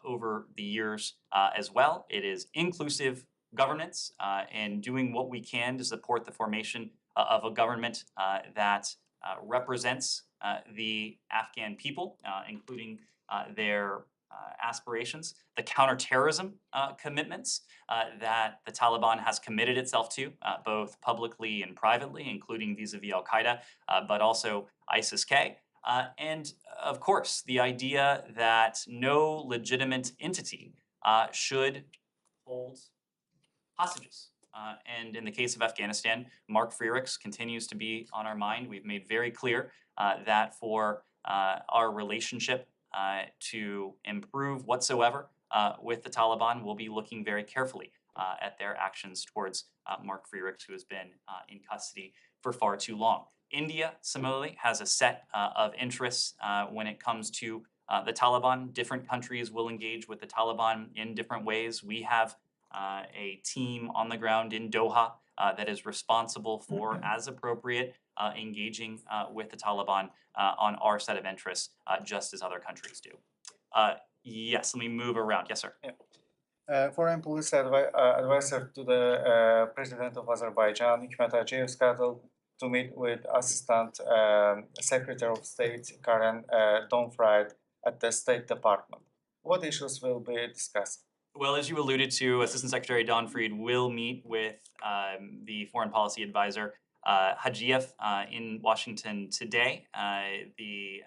Speaker 1: over the years as well. It is inclusive governance and doing what we can to support the formation of a government that represents the Afghan people, including their aspirations, the counterterrorism commitments that the Taliban has committed itself to, both publicly and privately, including vis-a-vis Al-Qaeda, but also ISIS-K. And of course, the idea that no legitimate entity should hold hostages. And in the case of Afghanistan, Mark Frerichs continues to be on our mind. We've made very clear that for our relationship to improve whatsoever with the Taliban, we'll be looking very carefully at their actions towards Mark Frerichs, who has been in custody for far too long. India, similarly, has a set of interests when it comes to the Taliban. Different countries will engage with the Taliban in different ways. We have a team on the ground in Doha that is responsible for, as appropriate, engaging with the Taliban on our set of interests, just as other countries do. Yes, let me move around. Yes, sir.
Speaker 7: Foreign policy advisor to the President of Azerbaijan, Hikmet Aliyev, scheduled to meet with Assistant Secretary of State Karen Donfried at the State Department. What issues will be discussed?
Speaker 1: Well, as you alluded to, Assistant Secretary Don Fried will meet with the Foreign Policy Advisor Hajiev in Washington today. The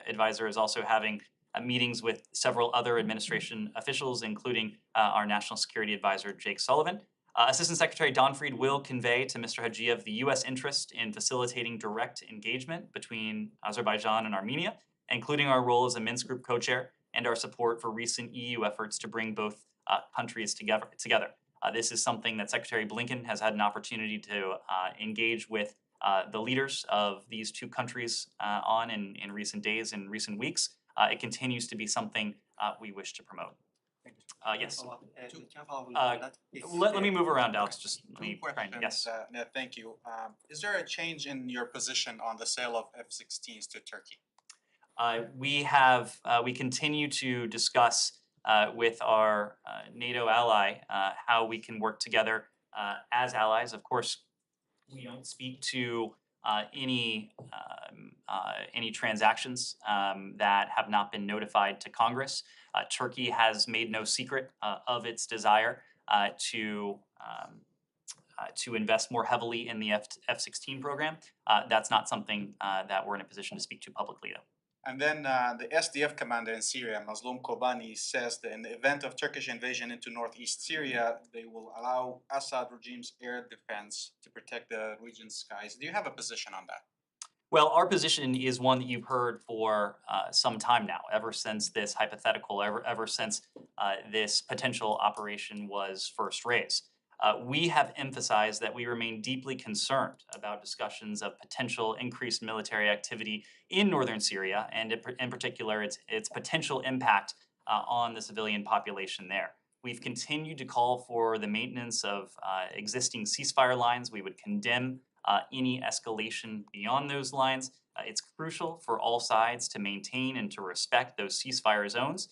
Speaker 1: advisor is also having meetings with several other administration officials, including our National Security Advisor Jake Sullivan. Assistant Secretary Don Fried will convey to Mr. Hajiev the U.S. interest in facilitating direct engagement between Azerbaijan and Armenia, including our role as a Minsk Group co-chair and our support for recent EU efforts to bring both countries together. This is something that Secretary Blinken has had an opportunity to engage with the leaders of these two countries on in recent days and recent weeks. It continues to be something we wish to promote. Yes. Let me move around, Alex. Just let me try and, yes.
Speaker 15: Ned, thank you. Is there a change in your position on the sale of F-16s to Turkey?
Speaker 1: We continue to discuss with our NATO ally how we can work together as allies. Of course, we don't speak to any transactions that have not been notified to Congress. Turkey has made no secret of its desire to invest more heavily in the F-16 program. That's not something that we're in a position to speak to publicly, though.
Speaker 15: And then the SDF commander in Syria, Mazloum Kobani, says that in the event of Turkish invasion into northeast Syria, they will allow Assad regime's air defense to protect the region's skies. Do you have a position on that?
Speaker 1: Well, our position is one that you've heard for some time now, ever since this hypothetical, ever since this potential operation was first raised. We have emphasized that we remain deeply concerned about discussions of potential increased military activity in northern Syria, and in particular, its potential impact on the civilian population there. We've continued to call for the maintenance of existing ceasefire lines. We would condemn any escalation beyond those lines. It's crucial for all sides to maintain and to respect those ceasefire zones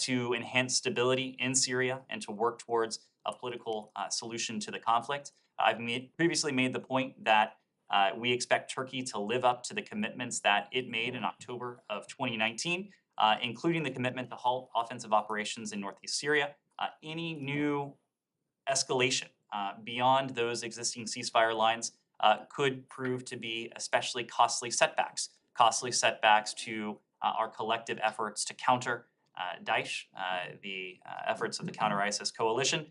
Speaker 1: to enhance stability in Syria and to work towards a political solution to the conflict. I've previously made the point that we expect Turkey to live up to the commitments that it made in October of 2019, including the commitment to halt offensive operations in northeast Syria. Any new escalation beyond those existing ceasefire lines could prove to be especially costly setbacks to our collective efforts to counter Daesh, the efforts of the counter-ISIS coalition,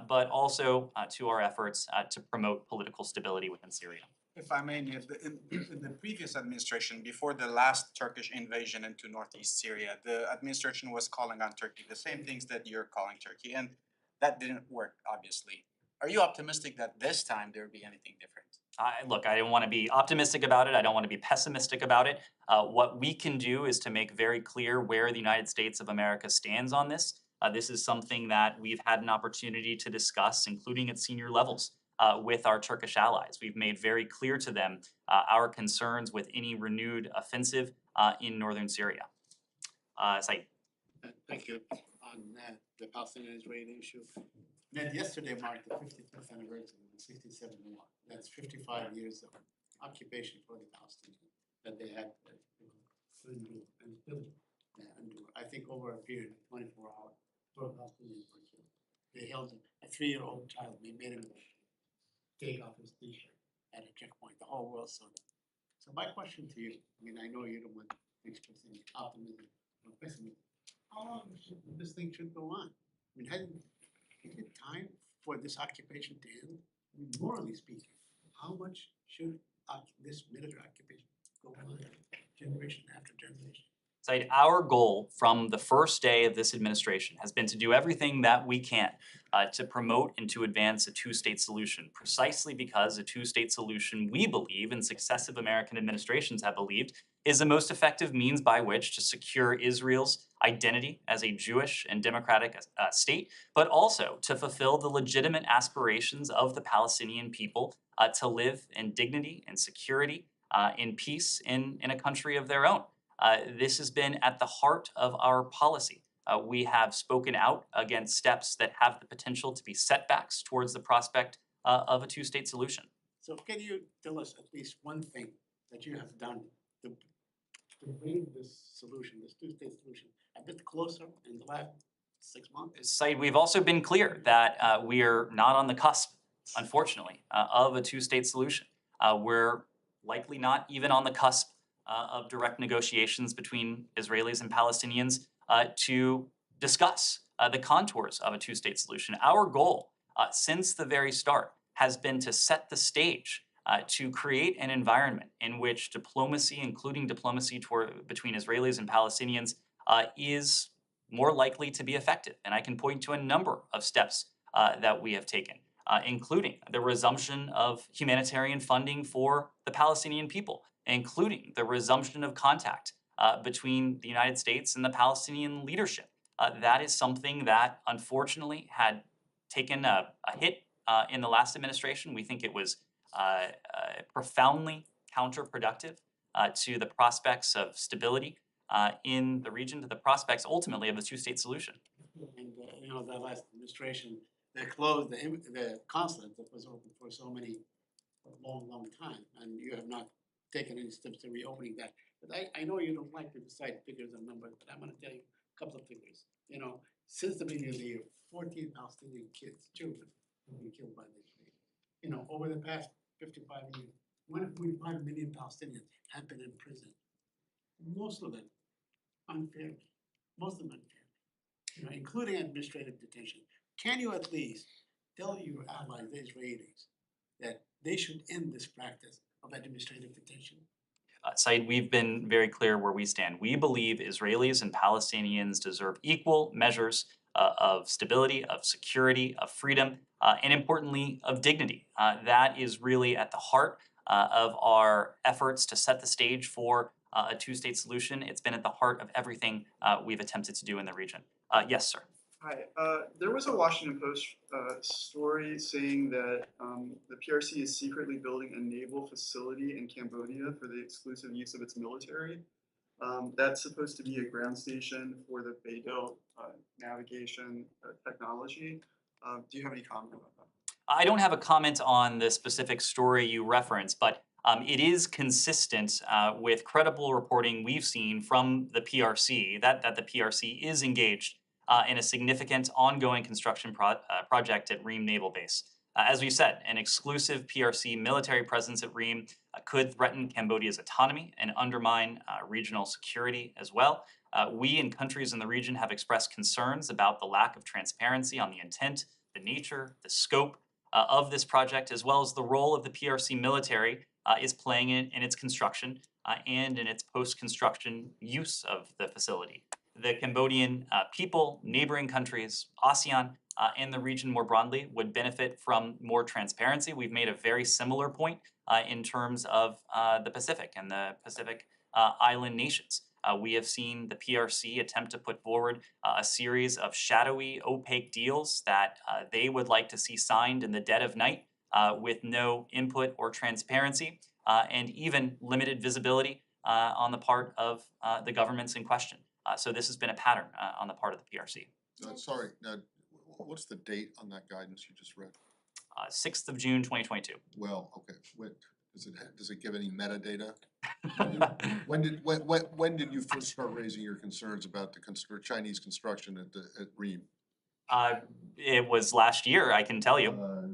Speaker 1: but also to our efforts to promote political stability within Syria.
Speaker 15: If I may, Ned, in the previous administration, before the last Turkish invasion into northeast Syria, the administration was calling on Turkey the same things that you're calling Turkey, and that didn't work, obviously. Are you optimistic that this time there will be anything different?
Speaker 1: Look, I don't want to be optimistic about it. I don't want to be pessimistic about it. What we can do is to make very clear where the United States of America stands on this. This is something that we've had an opportunity to discuss, including at senior levels, with our Turkish allies. We've made very clear to them our concerns with any renewed offensive in northern Syria. Saeed.
Speaker 5: Thank you. On the Palestinian-Israeli issue, Ned, yesterday marked the 55th anniversary of the 67 war. That's 55 years of occupation for the Palestinians that they had to endure and still endure. I think over a period of 24 hours, 4 Palestinians were killed. They held a 3-year-old child. They made him take off his t-shirt at a checkpoint. The whole world saw that. So my question to you, I mean, I know you don't want to express any optimism or pessimism. How long should this thing should go on? I mean, is it time for this occupation to end? I mean, morally speaking, how much should this military occupation go on, generation after generation?
Speaker 1: Said, our goal from the first day of this administration has been to do everything that we can to promote and to advance a two-state solution, precisely because a two-state solution, we believe, and successive American administrations have believed, is the most effective means by which to secure Israel's identity as a Jewish and democratic state, but also to fulfill the legitimate aspirations of the Palestinian people to live in dignity and security, in peace in a country of their own. This has been at the heart of our policy. We have spoken out against steps that have the potential to be setbacks towards the prospect of a two-state solution.
Speaker 5: So can you tell us at least one thing that you have done to bring this solution, this two-state solution, a bit closer in the last 6 months?
Speaker 1: Said, we've also been clear that we are not on the cusp, unfortunately, of a two-state solution. We're likely not even on the cusp of direct negotiations between Israelis and Palestinians to discuss the contours of a two-state solution. Our goal since the very start has been to set the stage to create an environment in which diplomacy, including diplomacy between Israelis and Palestinians, is more likely to be effective. And I can point to a number of steps that we have taken, including the resumption of humanitarian funding for the Palestinian people, including the resumption of contact between the United States and the Palestinian leadership. That is something that unfortunately had taken a hit in the last administration. We think it was profoundly counterproductive to the prospects of stability in the region, to the prospects ultimately of a two-state solution.
Speaker 5: And you know, the last administration, they closed the consulate that was open for a long time, and you have not taken any steps to reopening that. But I know you don't like to decide figures and numbers, but I'm gonna tell you a couple of figures. You know, since the beginning of the year, 14 Palestinian children, have been killed by the Israelis. You know, over the past 55 years, 1.5 million Palestinians have been in prison. Most of them unfairly, most of them unfairly, you know, including administrative detention. Can you at least tell your allies, the Israelis, that they should end this practice of administrative detention?
Speaker 1: Said, we've been very clear where we stand. We believe Israelis and Palestinians deserve equal measures of stability, of security, of freedom, and importantly, of dignity. That is really at the heart of our efforts to set the stage for a two-state solution. It's been at the heart of everything we've attempted to do in the region. Yes, sir.
Speaker 14: Hi, there was a Washington Post story saying that the PRC is secretly building a naval facility in Cambodia for the exclusive use of its military. That's supposed to be a ground station for the Beidou navigation technology. Do you have any comment about that?
Speaker 1: I don't have a comment on the specific story you referenced, but it is consistent with credible reporting we've seen from the PRC that the PRC is engaged in a significant ongoing construction project at Ream Naval Base. As we said, an exclusive PRC military presence at Ream could threaten Cambodia's autonomy and undermine regional security as well. We and countries in the region have expressed concerns about the lack of transparency on the intent, the nature, the scope of this project, as well as the role of the PRC military is playing in its construction and in its post-construction use of the facility. The Cambodian people, neighboring countries, ASEAN, and the region more broadly would benefit from more transparency. We've made a very similar point in terms of the Pacific and the Pacific island nations. We have seen the PRC attempt to put forward a series of shadowy, opaque deals that they would like to see signed in the dead of night with no input or transparency and even limited visibility on the part of the governments in question. So this has been a pattern on the part of the PRC.
Speaker 2: Sorry, what's the date on that guidance you just read?
Speaker 1: 6th of June, 2022.
Speaker 2: Well, okay, does it give any metadata? When did you first start raising your concerns about the Chinese construction at Ream?
Speaker 1: It was last year, I can tell you.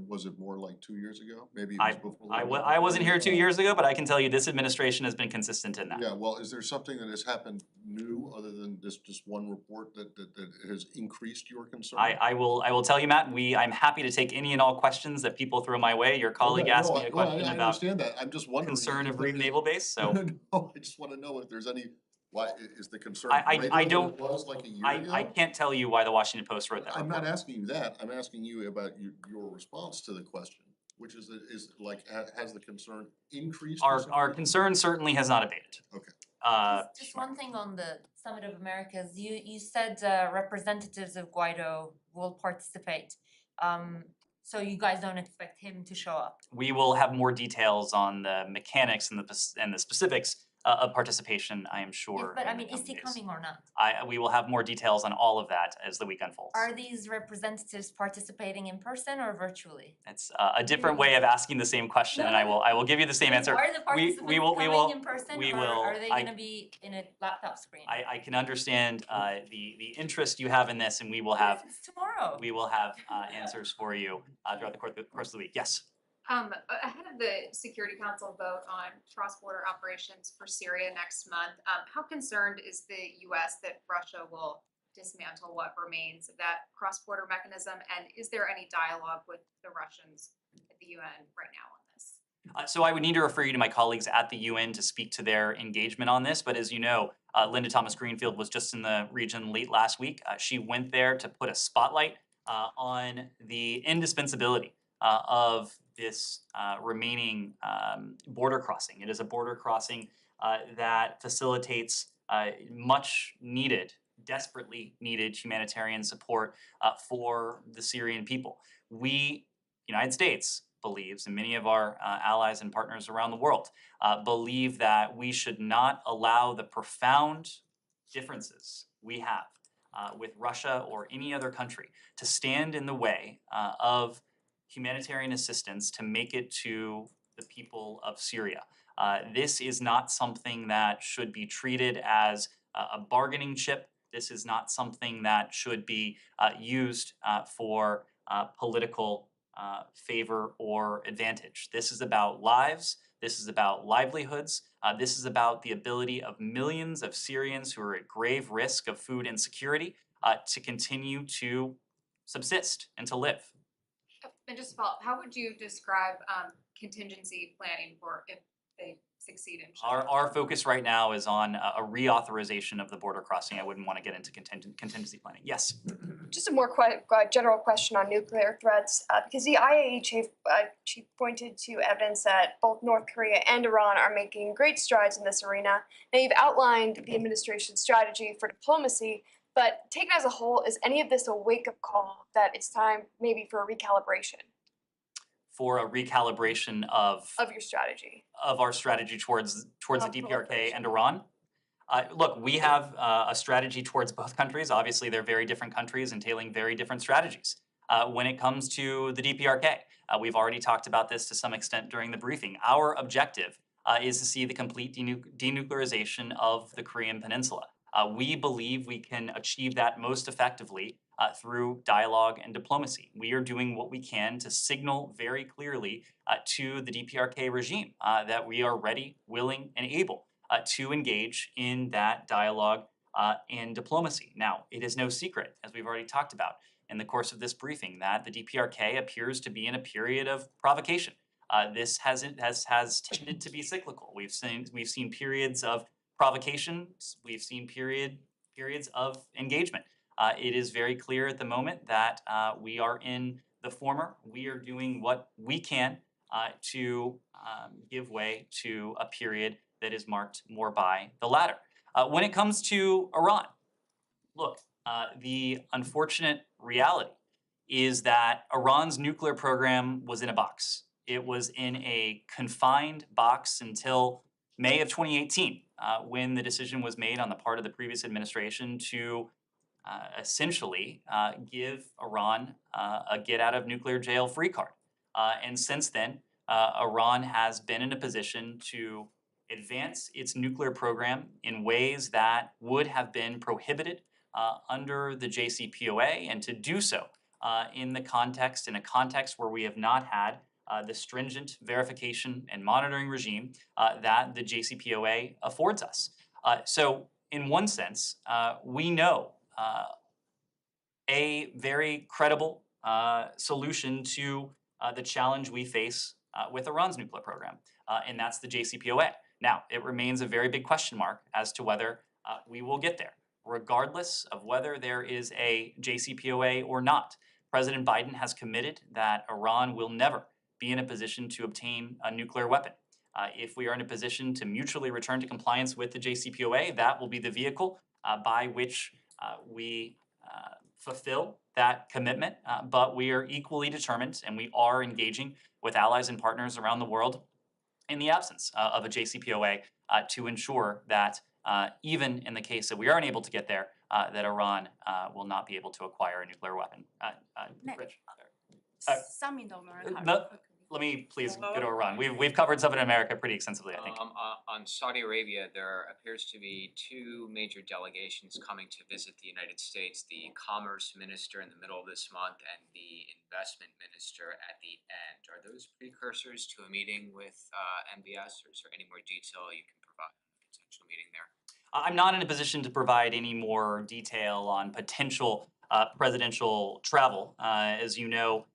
Speaker 2: Was it more like 2 years ago? Maybe it
Speaker 1: I,
Speaker 2: was before.
Speaker 1: I wasn't here 2 years ago, but I can tell you this administration has been consistent in that.
Speaker 2: Yeah, well, is there something that has happened new other than this just one report that has increased your concern?
Speaker 1: I will tell you, Matt, I'm happy to take any and all questions that people throw my way. Your colleague
Speaker 2: Okay,
Speaker 1: asked
Speaker 2: no,
Speaker 1: me a
Speaker 2: well,
Speaker 1: question
Speaker 2: I
Speaker 1: about
Speaker 2: understand that. I'm just wondering.
Speaker 1: concern
Speaker 2: if
Speaker 1: of
Speaker 2: there
Speaker 1: Reed
Speaker 2: is-
Speaker 1: Naval Base, so
Speaker 2: No, I just wanna know if there's any, why, is the concern
Speaker 1: I
Speaker 2: greater than
Speaker 1: don't-
Speaker 2: it was like a year ago?
Speaker 1: I can't tell you why the Washington Post wrote that
Speaker 2: I'm
Speaker 1: report.
Speaker 2: not asking you that, I'm asking you about your response to the question, which is like, has the concern increased? for some
Speaker 1: Our
Speaker 2: reason?
Speaker 1: concern certainly has not abated.
Speaker 2: Okay.
Speaker 3: Just one thing on the Summit of Americas, you said representatives of Guaido will participate. So you guys don't expect him to show up?
Speaker 1: We will have more details on the mechanics and the specifics of participation, I am
Speaker 3: Yes,
Speaker 1: sure.
Speaker 3: but
Speaker 1: in
Speaker 3: I
Speaker 1: the
Speaker 3: mean, is
Speaker 1: coming
Speaker 3: he
Speaker 1: days.
Speaker 3: coming or not?
Speaker 1: We will have more details on all of that as the week unfolds.
Speaker 3: Are these representatives participating in person or virtually?
Speaker 1: It's a different way of asking the same question, and I will give you the same answer.
Speaker 3: Are the participants coming in person
Speaker 1: we
Speaker 3: or
Speaker 1: will-
Speaker 3: are they
Speaker 1: I-
Speaker 3: gonna be in a laptop screen?
Speaker 1: I can understand the interest you have in this, and we will have
Speaker 3: Yes, it's tomorrow.
Speaker 1: answers for you throughout the course of the week. Yes.
Speaker 16: Ahead of the Security Council vote on cross-border operations for Syria next month, how concerned is the US that Russia will dismantle what remains of that cross-border mechanism? And is there any dialogue with the Russians at the UN right now on this?
Speaker 1: So I would need to refer you to my colleagues at the UN to speak to their engagement on this. But as you know, Linda Thomas Greenfield was just in the region late last week. She went there to put a spotlight on the indispensability of this remaining border crossing. It is a border crossing that facilitates much needed, desperately needed humanitarian support for the Syrian people. We, United States, believes, and many of our allies and partners around the world believe that we should not allow the profound differences we have with Russia or any other country to stand in the way of humanitarian assistance to make it to the people of Syria. This is not something that should be treated as a bargaining chip. This is not something that should be used for political favor or advantage. This is about lives. This is about livelihoods. This is about the ability of millions of Syrians who are at grave risk of food insecurity to continue to subsist and to live.
Speaker 16: And just to follow up, how would you describe contingency planning for if they succeed in?
Speaker 1: Our focus right now is on a reauthorization of the border crossing. I wouldn't want to get into contingency planning. Yes.
Speaker 17: Just a more general question on nuclear threats, because the IAEA chief pointed to evidence that both North Korea and Iran are making great strides in this arena. Now, you've outlined the administration's strategy for diplomacy, but taken as a whole, is any of this a wake-up call that it's time maybe for a recalibration?
Speaker 1: For a recalibration of
Speaker 17: your strategy.
Speaker 1: Of our strategy towards the DPRK
Speaker 17: proliferation.
Speaker 1: and Iran. Look, we have a strategy towards both countries. Obviously, they're very different countries entailing very different strategies. When it comes to the DPRK, we've already talked about this to some extent during the briefing. Our objective is to see the complete denuclearization of the Korean Peninsula. We believe we can achieve that most effectively through dialogue and diplomacy. We are doing what we can to signal very clearly to the DPRK regime that we are ready, willing, and able to engage in that dialogue and diplomacy. Now, it is no secret, as we've already talked about in the course of this briefing, that the DPRK appears to be in a period of provocation. This has tended to be cyclical. We've seen periods of provocations. We've seen periods of engagement. It is very clear at the moment that we are in the former. We are doing what we can to give way to a period that is marked more by the latter. When it comes to Iran, look, the unfortunate reality is that Iran's nuclear program was in a box. It was in a confined box until May of 2018, when the decision was made on the part of the previous administration to essentially give Iran a get out of nuclear jail free card. And since then, Iran has been in a position to advance its nuclear program in ways that would have been prohibited under the JCPOA, and to do so in a context where we have not had the stringent verification and monitoring regime that the JCPOA affords us. So in one sense, we know a very credible solution to the challenge we face with Iran's nuclear program, and that's the JCPOA. Now, it remains a very big question mark as to whether we will get there, regardless of whether there is a JCPOA or not. President Biden has committed that Iran will never be in a position to obtain a nuclear weapon. If we are in a position to mutually return to compliance with the JCPOA, that will be the vehicle by which we fulfill that commitment. But we are equally determined, and we are engaging with allies and partners around the world in the absence of a JCPOA to ensure that even in the case that we are unable to get there, that Iran will not be able to acquire a nuclear weapon. Rich. Let me please go to Iran. We've covered Southern America pretty extensively, I think.
Speaker 18: On Saudi Arabia, there appears to be two major delegations coming to visit the United States, the Commerce Minister in the middle of this month and the Investment Minister at the end. Are those precursors to a meeting with MBS, or is there any more detail you can provide on a potential meeting there?
Speaker 1: I'm not in a position to provide any more detail on potential presidential travel. As you know,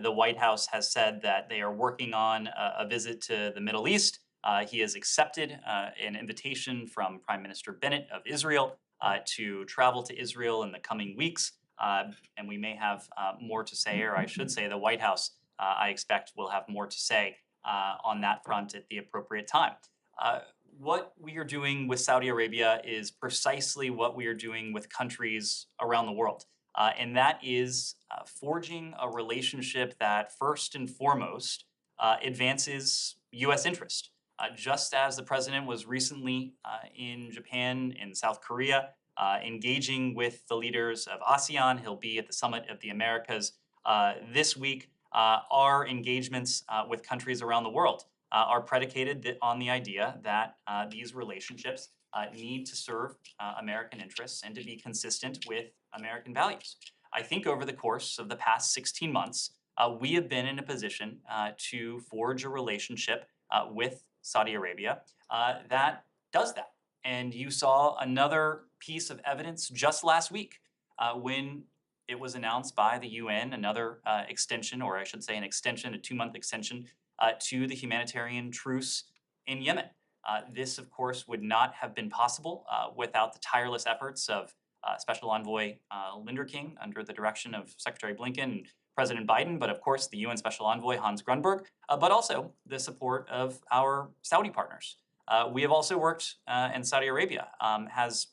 Speaker 1: the White House has said that they are working on a visit to the Middle East. He has accepted an invitation from Prime Minister Bennett of Israel to travel to Israel in the coming weeks. And we may have more to say, or I should say the White House, I expect, will have more to say on that front at the appropriate time. What we are doing with Saudi Arabia is precisely what we are doing with countries around the world. And that is forging a relationship that first and foremost advances U.S. interest. Just as the president was recently in Japan and South Korea, engaging with the leaders of ASEAN, he'll be at the Summit of the Americas this week. Our engagements with countries around the world are predicated on the idea that these relationships need to serve American interests and to be consistent with American values. I think over the course of the past 16 months, we have been in a position to forge a relationship with Saudi Arabia that does that. And you saw another piece of evidence just last week when it was announced by the UN, another extension, or I should say an extension, a 2-month extension to the humanitarian truce in Yemen. This, of course, would not have been possible without the tireless efforts of Special Envoy Linda King under the direction of Secretary Blinken and President Biden, but of course the UN Special Envoy Hans Grunberg, but also the support of our Saudi partners. We have also worked, and Saudi Arabia has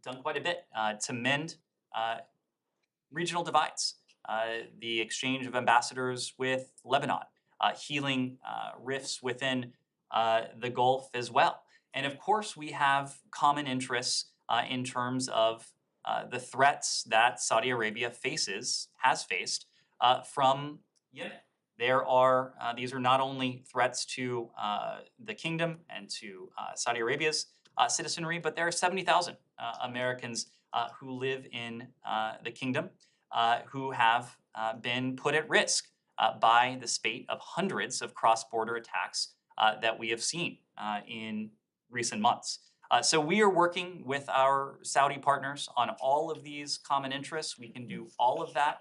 Speaker 1: done quite a bit to mend regional divides. The exchange of ambassadors with Lebanon, healing rifts within the Gulf as well. And of course, we have common interests in terms of the threats that Saudi Arabia has faced from Yemen. These are not only threats to the kingdom and to Saudi Arabia's citizenry, but there are 70,000 Americans who live in the kingdom who have been put at risk by the spate of hundreds of cross-border attacks that we have seen in recent months. So we are working with our Saudi partners on all of these common interests. We can do all of that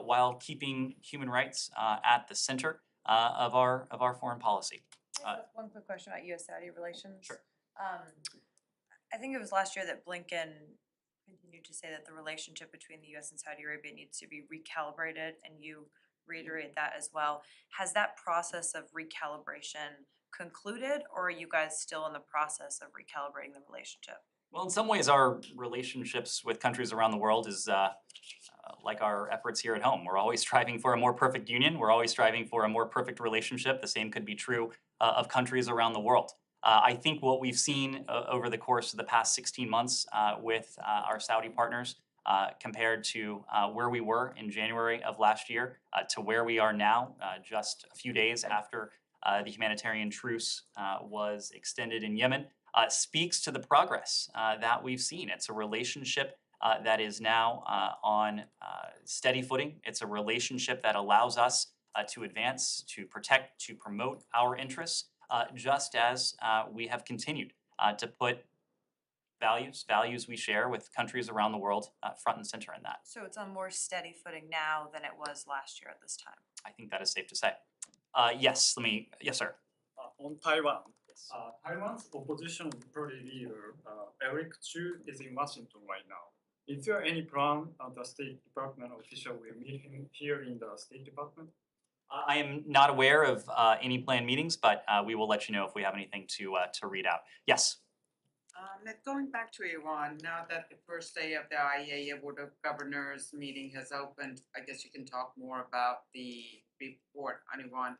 Speaker 1: while keeping human rights at the center of our foreign policy.
Speaker 6: One quick question about U.S.-Saudi relations.
Speaker 1: Sure.
Speaker 6: I think it was last year that Blinken continued to say that the relationship between the U.S. and Saudi Arabia needs to be recalibrated, and you reiterate that as well. Has that process of recalibration concluded, or are you guys still in the process of recalibrating the relationship?
Speaker 1: Well, in some ways, our relationships with countries around the world is like our efforts here at home. We're always striving for a more perfect union. We're always striving for a more perfect relationship. The same could be true of countries around the world. I think what we've seen over the course of the past 16 months with our Saudi partners compared to where we were in January of last year to where we are now, just a few days after the humanitarian truce was extended in Yemen, speaks to the progress that we've seen. It's a relationship that is now on steady footing. It's a relationship that allows us to advance, to protect, to promote our interests, just as we have continued to put values we share with countries around the world front and center in that.
Speaker 6: So it's on more steady footing now than it was last year at this time.
Speaker 1: I think that is safe to say. Yes, sir.
Speaker 19: On Taiwan, Taiwan's opposition party leader, Eric Chu, is in Washington right now. Is there any plan the State Department official will meet him here in the State Department?
Speaker 1: I am not aware of any planned meetings, but we will let you know if we have anything to read out. Yes.
Speaker 20: Going back to Iran, now that the first day of the IAEA Board of Governors meeting has opened, I guess you can talk more about the report on Iran.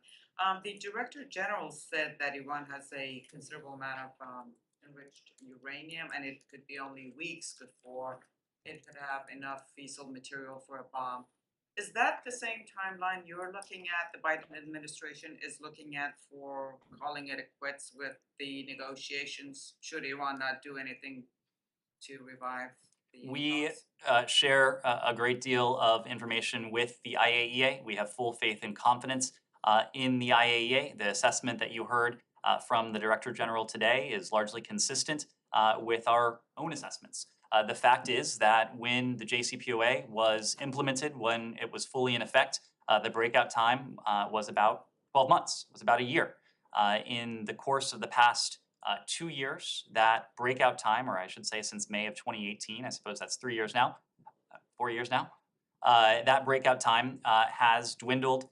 Speaker 20: The Director General said that Iran has a considerable amount of enriched uranium, and it could be only weeks before it could have enough fissile material for a bomb. Is that the same timeline you're looking at, the Biden administration is looking at for calling it quits with the negotiations, should Iran not do anything to revive the
Speaker 1: We
Speaker 20: talks?
Speaker 1: share a great deal of information with the IAEA. We have full faith and confidence in the IAEA. The assessment that you heard from the Director General today is largely consistent with our own assessments. The fact is that when the JCPOA was implemented, when it was fully in effect, the breakout time was about 12 months, was about a year. In the course of the past 2 years, that breakout time, or I should say since May of 2018, I suppose that's 3 years now, 4 years now, that breakout time has dwindled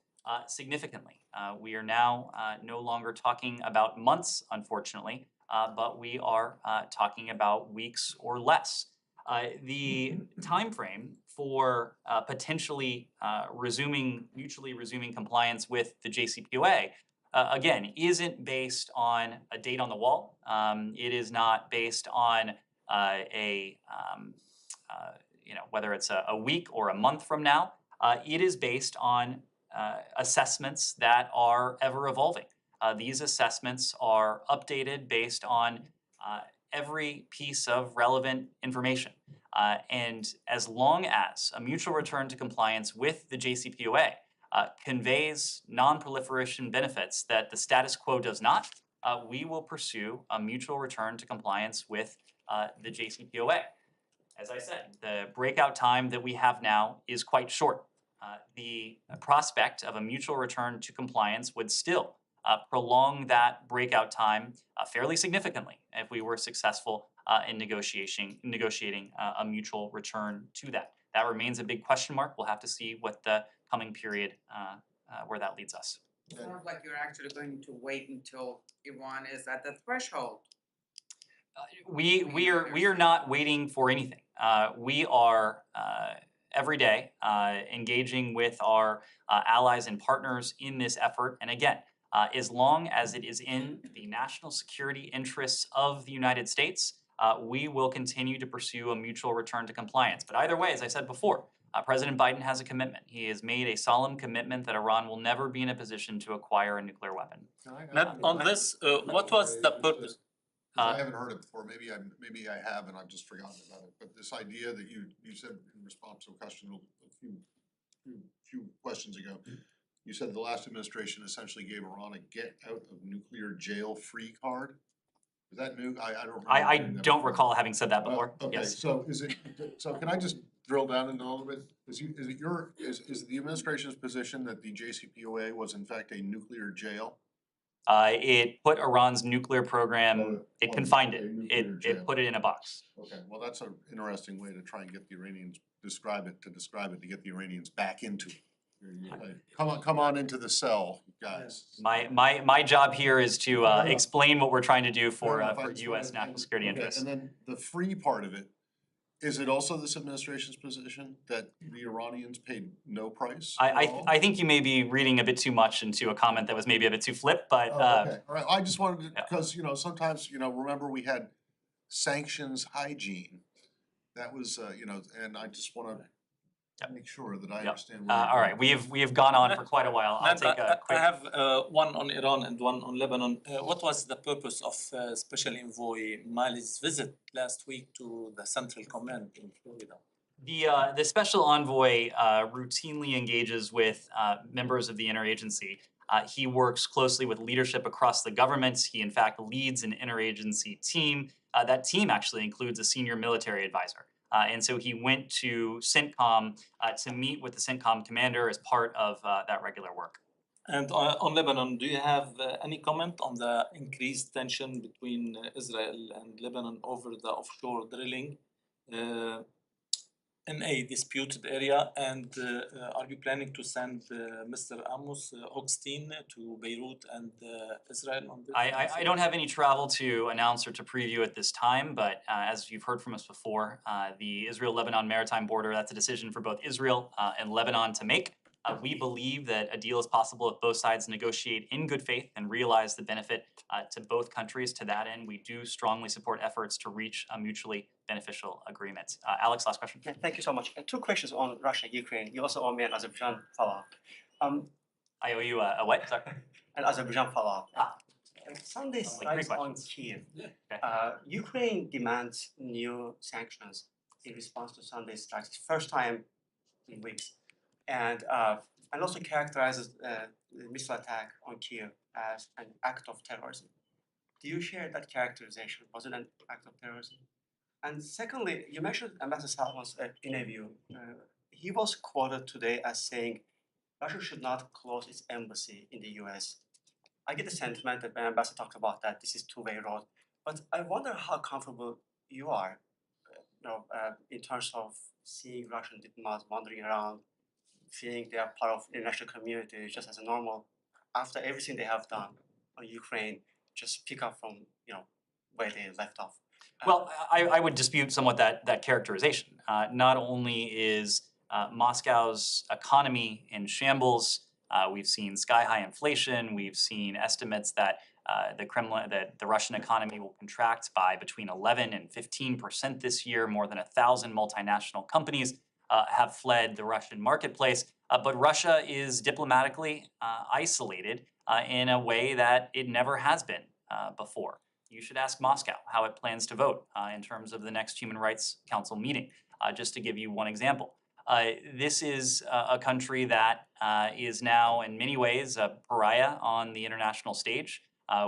Speaker 1: significantly. We are now no longer talking about months, unfortunately, but we are talking about weeks or less. The time frame for potentially mutually resuming compliance with the JCPOA, again, isn't based on a date on the wall. It is not based on whether it's a week or a month from now. It is based on assessments that are ever evolving. These assessments are updated based on every piece of relevant information. And as long as a mutual return to compliance with the JCPOA conveys non-proliferation benefits that the status quo does not, we will pursue a mutual return to compliance with the JCPOA. As I said, the breakout time that we have now is quite short. The prospect of a mutual return to compliance would still prolong that breakout time fairly significantly if we were successful in negotiating a mutual return to that. That remains a big question mark. We'll have to see what the coming period, where that leads us.
Speaker 20: It sounds like you're actually going to wait until Iran is at the threshold.
Speaker 1: We are not waiting for anything. We are every day engaging with our allies and partners in this effort. And again, as long as it is in the national security interests of the United States, we will continue to pursue a mutual return to compliance. But either way, as I said before, President Biden has a commitment. He has made a solemn commitment that Iran will never be in a position to acquire a nuclear weapon.
Speaker 12: Ned, on this, what was the purpose?
Speaker 2: I haven't heard it before. Maybe I have and I've just forgotten about it. But this idea that you said in response to a question a few questions ago, you said the last administration essentially gave Iran a get out of nuclear jail free card. Is that new? I don't remember.
Speaker 1: I don't recall having said that before.
Speaker 2: Okay,
Speaker 1: Yes.
Speaker 2: so can I just drill down into a little bit? Is the administration's position that the JCPOA was in fact a nuclear jail?
Speaker 1: It put Iran's nuclear program, it confined it. It put it in a box.
Speaker 2: Okay, well, that's an interesting way to try and get the Iranians, to get the Iranians back into it. Come on into the cell, guys.
Speaker 1: My job here is to explain what we're trying to do for U.S. national security
Speaker 2: Okay,
Speaker 1: interests.
Speaker 2: and then the free part of it, is it also this administration's position that the Iranians paid no price?
Speaker 1: I think you may be reading a bit too much into a comment that was maybe a bit too flip, but
Speaker 2: Okay, all right, I just wanted to, because, sometimes, remember we had sanctions hygiene. That was, and I just wanna make sure that I
Speaker 1: Yep.
Speaker 2: understand. where you're
Speaker 1: All right,
Speaker 2: going.
Speaker 1: we have gone on for quite a while. I'll
Speaker 12: And
Speaker 1: take a
Speaker 12: I
Speaker 1: quick.
Speaker 12: have one on Iran and one on Lebanon. What was the purpose of Special Envoy Mali's visit last week to the Central Command in Florida?
Speaker 1: The special envoy routinely engages with members of the interagency. He works closely with leadership across the government. He, in fact, leads an interagency team. That team actually includes a senior military advisor. And so he went to CENTCOM to meet with the CENTCOM commander as part of that regular work.
Speaker 12: And on Lebanon, do you have any comment on the increased tension between Israel and Lebanon over the offshore drilling in a disputed area? And are you planning to send Mr. Amos Hochstein to Beirut and Israel on this?
Speaker 1: I don't have any travel to announce or to preview at this time, but as you've heard from us before, the Israel-Lebanon maritime border, that's a decision for both Israel and Lebanon to make. We believe that a deal is possible if both sides negotiate in good faith and realize the benefit to both countries. To that end, we do strongly support efforts to reach a mutually beneficial agreement. Alex, last question.
Speaker 8: Yeah, thank you so much. Two questions on Russia, Ukraine. You also owe me an Azerbaijan follow-up.
Speaker 1: I owe you a what? Sorry.
Speaker 8: An Azerbaijan follow-up. Sunday
Speaker 1: Like three
Speaker 8: strikes on
Speaker 1: questions.
Speaker 8: Kiev.
Speaker 1: Okay.
Speaker 8: Ukraine demands new sanctions in response to Sunday strikes. First time in weeks. And also characterizes the missile attack on Kiev as an act of terrorism. Do you share that characterization? Was it an act of terrorism? And secondly, you mentioned Ambassador Salman's interview. He was quoted today as saying Russia should not close its embassy in the US. I get the sentiment that when Ambassador talked about that, this is two-way road. But I wonder how comfortable you are in terms of seeing Russian diplomats wandering around, feeling they are part of the international community just as a normal, after everything they have done on Ukraine, just pick up from where they left off.
Speaker 1: Well, I would dispute somewhat that characterization. Not only is Moscow's economy in shambles, we've seen sky-high inflation. We've seen estimates that the Russian economy will contract by between 11 and 15% this year. More than 1,000 multinational companies have fled the Russian marketplace. But Russia is diplomatically isolated in a way that it never has been before. You should ask Moscow how it plans to vote in terms of the next Human Rights Council meeting, just to give you one example. This is a country that is now in many ways a pariah on the international stage.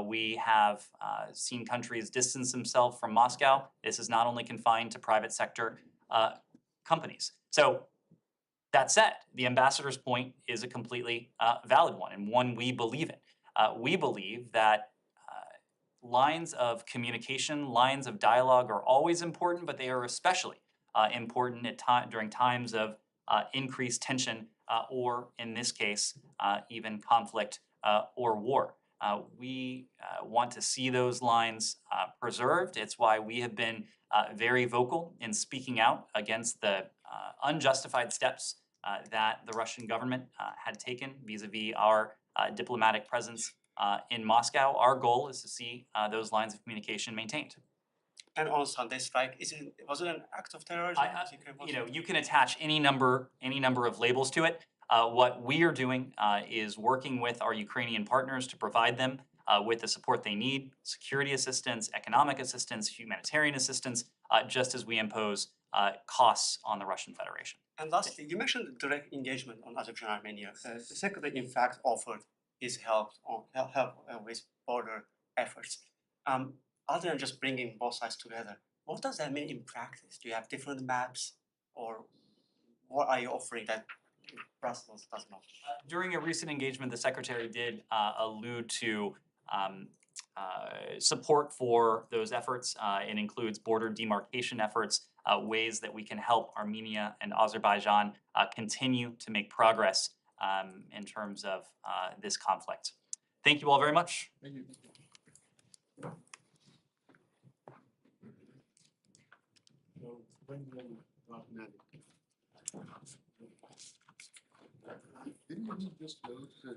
Speaker 1: We have seen countries distance themselves from Moscow. This is not only confined to private sector companies. So that said, the ambassador's point is a completely valid one and one we believe in. We believe that lines of communication, lines of dialogue are always important, but they are especially important during times of increased tension or, in this case, even conflict or war. We want to see those lines preserved. It's why we have been very vocal in speaking out against the unjustified steps that the Russian government had taken vis-a-vis our diplomatic presence in Moscow. Our goal is to see those lines of communication maintained.
Speaker 8: And on Sunday strike, was it an act of terrorism?
Speaker 1: You can attach any number of labels to it. What we are doing is working with our Ukrainian partners to provide them with the support they need: security assistance, economic assistance, humanitarian assistance, just as we impose costs on the Russian Federation.
Speaker 8: And lastly, you mentioned direct engagement on Azerbaijan and Armenia. The Secretary, in fact, offered his help with border efforts. Other than just bringing both sides together, what does that mean in practice? Do you have different maps, or what are you offering that Brussels does not?
Speaker 1: During a recent engagement, the Secretary did allude to support for those efforts. It includes border demarcation efforts, ways that we can help Armenia and Azerbaijan continue to make progress in terms of this conflict. Thank you all very much.
Speaker 2: Thank you. Didn't you just go to